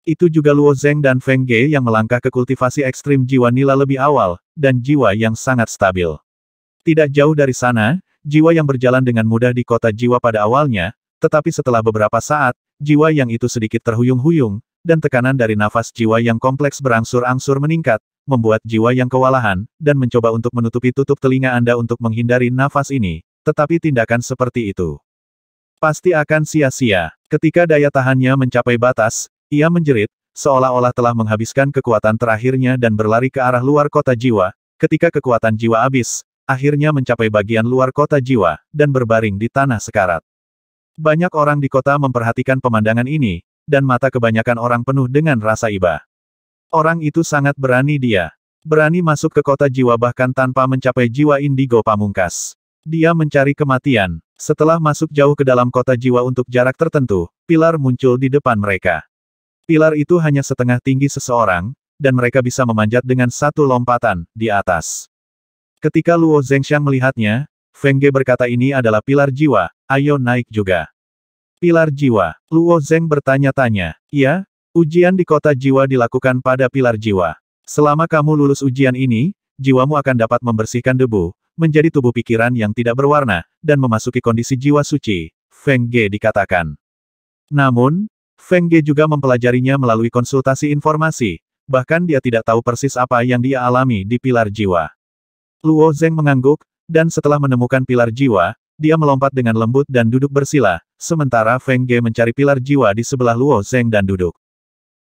Itu juga Luo Zeng dan Feng Ge yang melangkah ke kultivasi ekstrim jiwa nila lebih awal, dan jiwa yang sangat stabil. Tidak jauh dari sana, jiwa yang berjalan dengan mudah di kota jiwa pada awalnya, tetapi setelah beberapa saat, jiwa yang itu sedikit terhuyung-huyung, dan tekanan dari nafas jiwa yang kompleks berangsur-angsur meningkat, membuat jiwa yang kewalahan, dan mencoba untuk menutupi tutup telinga Anda untuk menghindari nafas ini, tetapi tindakan seperti itu pasti akan sia-sia. Ketika daya tahannya mencapai batas, ia menjerit, seolah-olah telah menghabiskan kekuatan terakhirnya dan berlari ke arah luar kota jiwa. Ketika kekuatan jiwa habis, akhirnya mencapai bagian luar kota jiwa, dan berbaring di tanah sekarat. Banyak orang di kota memperhatikan pemandangan ini, dan mata kebanyakan orang penuh dengan rasa iba. Orang itu sangat berani dia. Berani masuk ke kota jiwa bahkan tanpa mencapai jiwa indigo pamungkas. Dia mencari kematian. Setelah masuk jauh ke dalam kota jiwa untuk jarak tertentu, pilar muncul di depan mereka. Pilar itu hanya setengah tinggi seseorang, dan mereka bisa memanjat dengan satu lompatan di atas. Ketika Luo Zengxiang melihatnya, Feng Ge berkata ini adalah pilar jiwa, ayo naik juga. Pilar jiwa, Luo Zeng bertanya-tanya. Ya, ujian di kota jiwa dilakukan pada pilar jiwa. Selama kamu lulus ujian ini, jiwamu akan dapat membersihkan debu, menjadi tubuh pikiran yang tidak berwarna, dan memasuki kondisi jiwa suci, Feng Ge dikatakan. Namun, Feng Ge juga mempelajarinya melalui konsultasi informasi, bahkan dia tidak tahu persis apa yang dia alami di pilar jiwa. Luo Zeng mengangguk, dan setelah menemukan pilar jiwa, dia melompat dengan lembut dan duduk bersila, sementara Feng Ge mencari pilar jiwa di sebelah Luo Zeng dan duduk.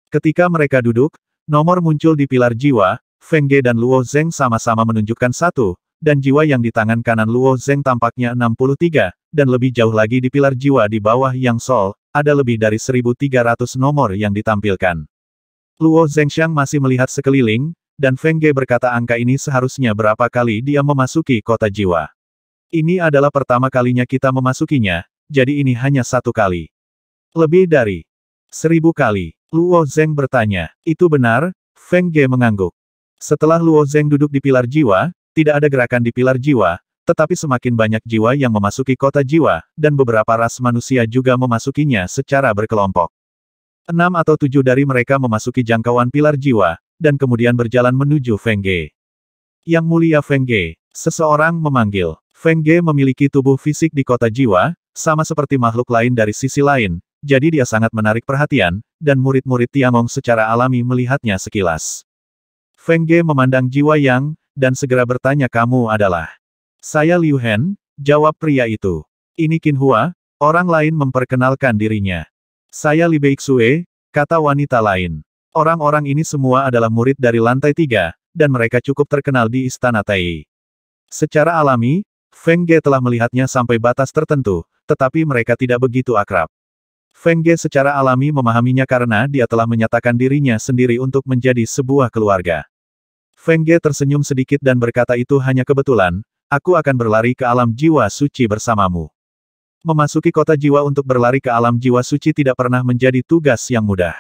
Ketika mereka duduk, nomor muncul di pilar jiwa, Feng Ge dan Luo Zeng sama-sama menunjukkan 1, dan jiwa yang di tangan kanan Luo Zeng tampaknya 63, dan lebih jauh lagi di pilar jiwa di bawah Yang Sol, ada lebih dari 1.300 nomor yang ditampilkan. Luo Zengxiang masih melihat sekeliling, dan Feng Ge berkata angka ini seharusnya berapa kali dia memasuki kota jiwa. Ini adalah pertama kalinya kita memasukinya, jadi ini hanya 1 kali. Lebih dari 1000 kali. Luo Zeng bertanya, itu benar? Feng Ge mengangguk. Setelah Luo Zeng duduk di pilar jiwa, tidak ada gerakan di pilar jiwa, tetapi semakin banyak jiwa yang memasuki kota jiwa, dan beberapa ras manusia juga memasukinya secara berkelompok. 6 atau 7 dari mereka memasuki jangkauan pilar jiwa, dan kemudian berjalan menuju Feng Ge. Yang mulia Feng Ge, seseorang memanggil. Feng Ge memiliki tubuh fisik di kota jiwa, sama seperti makhluk lain dari sisi lain, jadi dia sangat menarik perhatian, dan murid-murid Tiangong secara alami melihatnya sekilas. Feng Ge memandang jiwa Yang, dan segera bertanya kamu adalah. Saya Liu Hen, jawab pria itu. Ini Qin Hua, orang lain memperkenalkan dirinya. Saya Li Beixue, kata wanita lain. Orang-orang ini semua adalah murid dari lantai 3, dan mereka cukup terkenal di Istana Tai. Secara alami, Feng Ge telah melihatnya sampai batas tertentu, tetapi mereka tidak begitu akrab. Feng Ge secara alami memahaminya karena dia telah menyatakan dirinya sendiri untuk menjadi sebuah keluarga. Feng Ge tersenyum sedikit dan berkata itu hanya kebetulan, aku akan berlari ke alam jiwa suci bersamamu. Memasuki kota jiwa untuk berlari ke alam jiwa suci tidak pernah menjadi tugas yang mudah.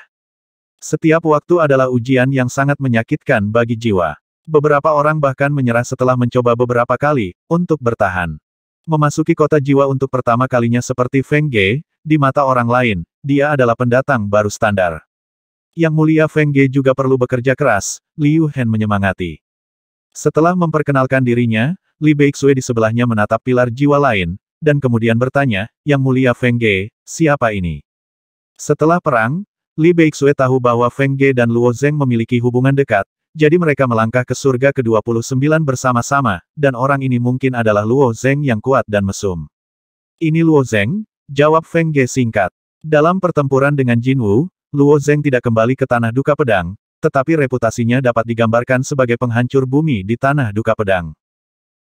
Setiap waktu adalah ujian yang sangat menyakitkan bagi jiwa. Beberapa orang bahkan menyerah setelah mencoba beberapa kali, untuk bertahan. Memasuki kota jiwa untuk pertama kalinya seperti Feng Ge, di mata orang lain, dia adalah pendatang baru standar. Yang mulia Feng Ge juga perlu bekerja keras, Liu Hen menyemangati. Setelah memperkenalkan dirinya, Li Beixue di sebelahnya menatap pilar jiwa lain, dan kemudian bertanya, Yang mulia Feng Ge, siapa ini? Setelah perang, Li Beixue tahu bahwa Feng Ge dan Luo Zeng memiliki hubungan dekat, jadi mereka melangkah ke surga ke-29 bersama-sama, dan orang ini mungkin adalah Luo Zeng yang kuat dan mesum. Ini Luo Zeng, jawab Feng Ge singkat. Dalam pertempuran dengan Jin Wu, Luo Zeng tidak kembali ke Tanah Duka Pedang, tetapi reputasinya dapat digambarkan sebagai penghancur bumi di Tanah Duka Pedang.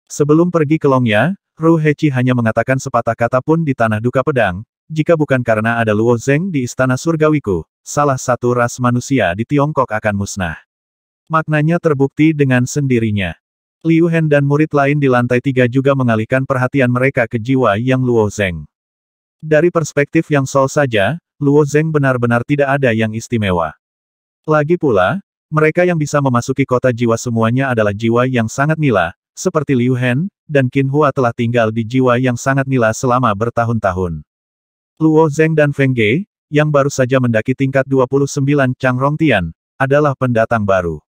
Sebelum pergi ke Longya, Ru Heqi hanya mengatakan sepatah kata pun di Tanah Duka Pedang, jika bukan karena ada Luo Zeng di Istana Surgawiku, salah satu ras manusia di Tiongkok akan musnah. Maknanya terbukti dengan sendirinya. Liu Hen dan murid lain di lantai 3 juga mengalihkan perhatian mereka ke jiwa yang Luo Zeng. Dari perspektif yang Sol saja, Luo Zeng benar-benar tidak ada yang istimewa. Lagi pula, mereka yang bisa memasuki kota jiwa semuanya adalah jiwa yang sangat nila, seperti Liu Hen, dan Qin Hua telah tinggal di jiwa yang sangat nila selama bertahun-tahun. Luo Zeng dan Feng Ge, yang baru saja mendaki tingkat 29 Changrong Tian, adalah pendatang baru.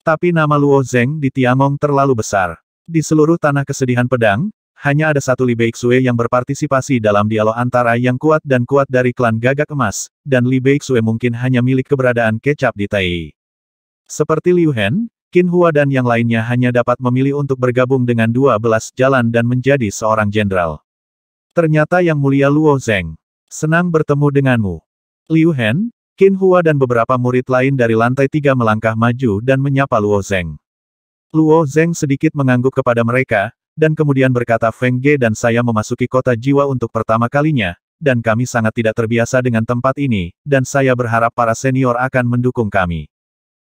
Tapi nama Luo Zeng di Tiangong terlalu besar. Di seluruh tanah kesedihan pedang, hanya ada satu Li Beixue yang berpartisipasi dalam dialog antara yang kuat dan kuat dari klan Gagak Emas, dan Li Beixue mungkin hanya milik keberadaan kecap di Tai. Seperti Liu Hen, Qin Hua dan yang lainnya hanya dapat memilih untuk bergabung dengan 12 jalan dan menjadi seorang jenderal. Ternyata yang mulia Luo Zeng. Senang bertemu denganmu. Liu Hen, Qin Hua dan beberapa murid lain dari lantai 3 melangkah maju dan menyapa Luo Zeng. Luo Zeng sedikit mengangguk kepada mereka, dan kemudian berkata Feng Ge dan saya memasuki kota jiwa untuk pertama kalinya, dan kami sangat tidak terbiasa dengan tempat ini, dan saya berharap para senior akan mendukung kami.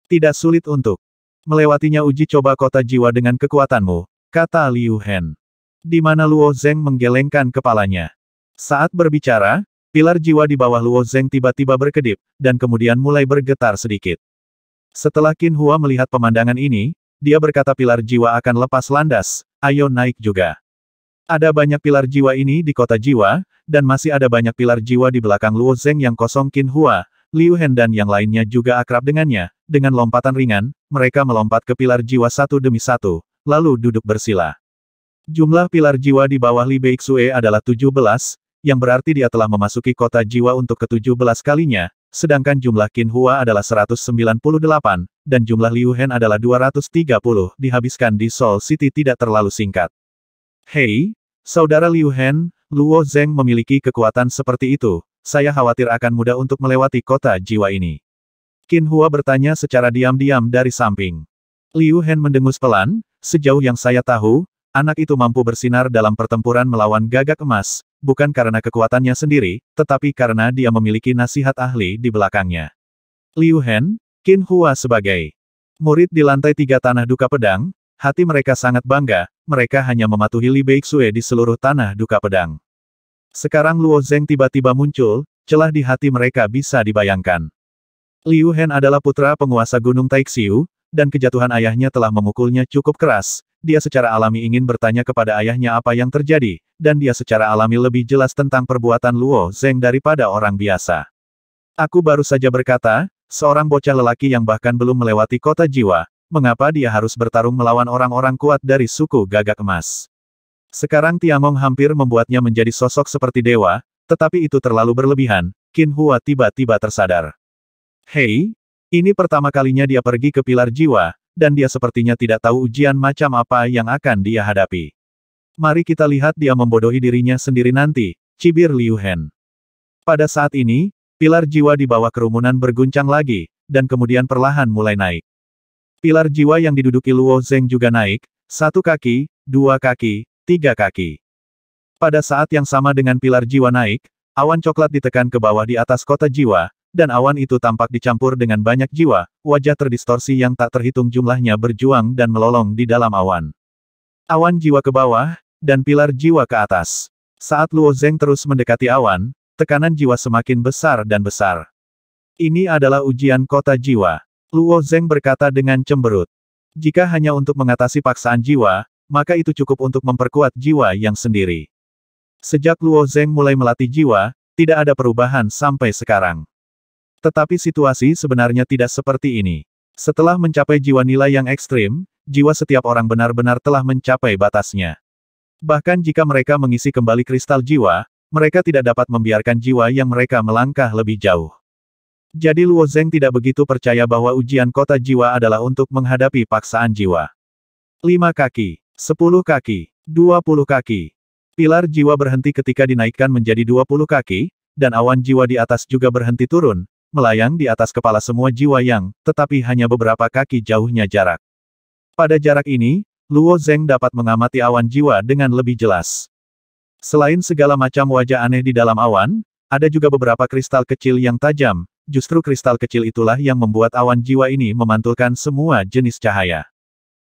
Tidak sulit untuk melewatinya uji coba kota jiwa dengan kekuatanmu, kata Liu Hen. Di mana Luo Zeng menggelengkan kepalanya. Saat berbicara, pilar jiwa di bawah Luo Zeng tiba-tiba berkedip, dan kemudian mulai bergetar sedikit. Setelah Qin Hua melihat pemandangan ini, dia berkata pilar jiwa akan lepas landas, ayo naik juga. Ada banyak pilar jiwa ini di kota jiwa, dan masih ada banyak pilar jiwa di belakang Luo Zeng yang kosong. Qin Hua, Liu Hen dan yang lainnya juga akrab dengannya. Dengan lompatan ringan, mereka melompat ke pilar jiwa satu demi satu, lalu duduk bersila. Jumlah pilar jiwa di bawah Li Beixue adalah 17, yang berarti dia telah memasuki kota jiwa untuk ke-17 kalinya, sedangkan jumlah Qin Hua adalah 198, dan jumlah Liu Hen adalah 230, dihabiskan di Soul City tidak terlalu singkat. Hei, saudara Liu Hen, Luo Zeng memiliki kekuatan seperti itu, saya khawatir akan mudah untuk melewati kota jiwa ini. Qin Hua bertanya secara diam-diam dari samping. Liu Hen mendengus pelan, sejauh yang saya tahu, anak itu mampu bersinar dalam pertempuran melawan Gagak Emas, bukan karena kekuatannya sendiri, tetapi karena dia memiliki nasihat ahli di belakangnya. Liu Hen, Qin Hua sebagai murid di lantai 3 Tanah Duka Pedang, hati mereka sangat bangga, mereka hanya mematuhi Li Beixue di seluruh Tanah Duka Pedang. Sekarang Luo Zeng tiba-tiba muncul, celah di hati mereka bisa dibayangkan. Liu Hen adalah putra penguasa Gunung Taixiu, dan kejatuhan ayahnya telah memukulnya cukup keras. Dia secara alami ingin bertanya kepada ayahnya apa yang terjadi, dan dia secara alami lebih jelas tentang perbuatan Luo Zeng daripada orang biasa. Aku baru saja berkata, seorang bocah lelaki yang bahkan belum melewati kota jiwa, mengapa dia harus bertarung melawan orang-orang kuat dari suku Gagak Emas. Sekarang Tiangong hampir membuatnya menjadi sosok seperti dewa, tetapi itu terlalu berlebihan. Qin Hua tiba-tiba tersadar. Hei, ini pertama kalinya dia pergi ke pilar jiwa, dan dia sepertinya tidak tahu ujian macam apa yang akan dia hadapi. Mari kita lihat dia membodohi dirinya sendiri nanti, cibir Liu Hen. Pada saat ini, pilar jiwa di bawah kerumunan berguncang lagi, dan kemudian perlahan mulai naik. Pilar jiwa yang diduduki Luo Zeng juga naik, 1 kaki, 2 kaki, 3 kaki. Pada saat yang sama dengan pilar jiwa naik, awan coklat ditekan ke bawah di atas kota jiwa, dan awan itu tampak dicampur dengan banyak jiwa, wajah terdistorsi yang tak terhitung jumlahnya berjuang dan melolong di dalam awan. Awan jiwa ke bawah, dan pilar jiwa ke atas. Saat Luo Zeng terus mendekati awan, tekanan jiwa semakin besar dan besar. Ini adalah ujian kota jiwa. Luo Zeng berkata dengan cemberut. Jika hanya untuk mengatasi paksaan jiwa, maka itu cukup untuk memperkuat jiwa yang sendiri. Sejak Luo Zeng mulai melatih jiwa, tidak ada perubahan sampai sekarang. Tetapi situasi sebenarnya tidak seperti ini. Setelah mencapai jiwa nilai yang ekstrim, jiwa setiap orang benar-benar telah mencapai batasnya. Bahkan jika mereka mengisi kembali kristal jiwa, mereka tidak dapat membiarkan jiwa yang mereka melangkah lebih jauh. Jadi Luo Zeng tidak begitu percaya bahwa ujian kota jiwa adalah untuk menghadapi paksaan jiwa. 5 kaki, 10 kaki, 20 kaki. Pilar jiwa berhenti ketika dinaikkan menjadi 20 kaki, dan awan jiwa di atas juga berhenti turun, melayang di atas kepala semua jiwa yang, tetapi hanya beberapa kaki jauhnya jarak. Pada jarak ini, Luo Zeng dapat mengamati awan jiwa dengan lebih jelas. Selain segala macam wajah aneh di dalam awan, ada juga beberapa kristal kecil yang tajam, justru kristal kecil itulah yang membuat awan jiwa ini memantulkan semua jenis cahaya.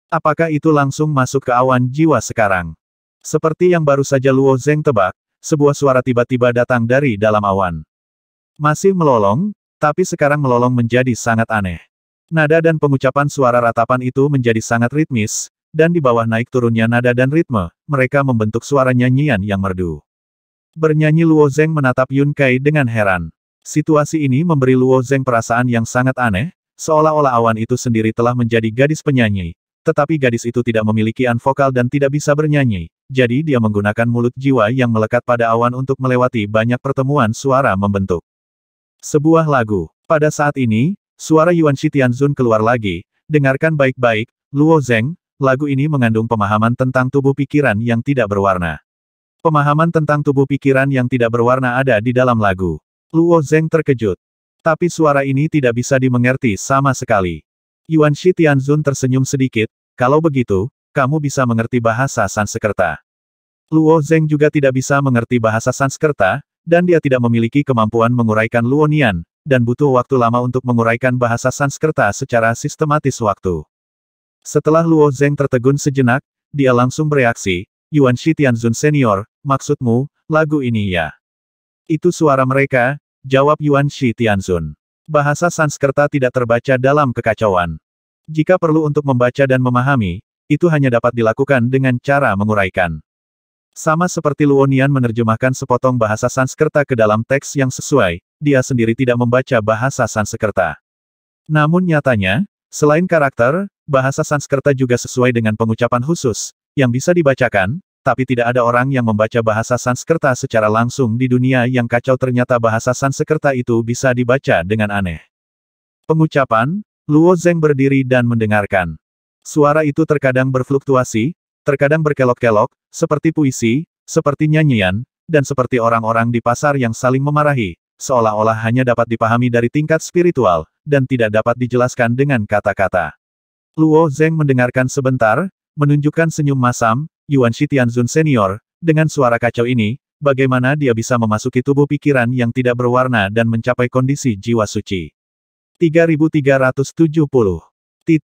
Apakah itu langsung masuk ke awan jiwa sekarang? Seperti yang baru saja Luo Zeng tebak, sebuah suara tiba-tiba datang dari dalam awan. Masih melolong, tapi sekarang melolong menjadi sangat aneh. Nada dan pengucapan suara ratapan itu menjadi sangat ritmis, dan di bawah naik turunnya nada dan ritme, mereka membentuk suara nyanyian yang merdu. Bernyanyi Luo Zeng menatap Yun Kai dengan heran. Situasi ini memberi Luo Zeng perasaan yang sangat aneh, seolah-olah awan itu sendiri telah menjadi gadis penyanyi, tetapi gadis itu tidak memiliki an vokal dan tidak bisa bernyanyi, jadi dia menggunakan mulut jiwa yang melekat pada awan untuk melewati banyak pertemuan suara membentuk sebuah lagu. Pada saat ini, suara Yuan Shi Tianzun keluar lagi. Dengarkan baik-baik, Luo Zeng, lagu ini mengandung pemahaman tentang tubuh pikiran yang tidak berwarna. Pemahaman tentang tubuh pikiran yang tidak berwarna ada di dalam lagu. Luo Zeng terkejut. Tapi suara ini tidak bisa dimengerti sama sekali. Yuan Shi Tianzun tersenyum sedikit, kalau begitu, kamu bisa mengerti bahasa Sanskerta. Luo Zeng juga tidak bisa mengerti bahasa Sanskerta, dan dia tidak memiliki kemampuan menguraikan Luonian, dan butuh waktu lama untuk menguraikan bahasa Sanskerta secara sistematis waktu. Setelah Luo Zeng tertegun sejenak, dia langsung bereaksi, Yuan Shi Tianzun Senior, maksudmu, lagu ini ya? Itu suara mereka, jawab Yuan Shi Tianzun. Bahasa Sanskerta tidak terbaca dalam kekacauan. Jika perlu untuk membaca dan memahami, itu hanya dapat dilakukan dengan cara menguraikan. Sama seperti Luonian menerjemahkan sepotong bahasa Sanskerta ke dalam teks yang sesuai, dia sendiri tidak membaca bahasa Sanskerta. Namun nyatanya, selain karakter, bahasa Sanskerta juga sesuai dengan pengucapan khusus, yang bisa dibacakan, tapi tidak ada orang yang membaca bahasa Sanskerta secara langsung di dunia yang kacau. Ternyata bahasa Sanskerta itu bisa dibaca dengan aneh. Pengucapan, Luo Zeng berdiri dan mendengarkan. Suara itu terkadang berfluktuasi, terkadang berkelok-kelok, seperti puisi, seperti nyanyian, dan seperti orang-orang di pasar yang saling memarahi, seolah-olah hanya dapat dipahami dari tingkat spiritual, dan tidak dapat dijelaskan dengan kata-kata. Luo Zeng mendengarkan sebentar, menunjukkan senyum masam, Yuan Shi Tianzun Senior, dengan suara kacau ini, bagaimana dia bisa memasuki tubuh pikiran yang tidak berwarna dan mencapai kondisi jiwa suci. 3370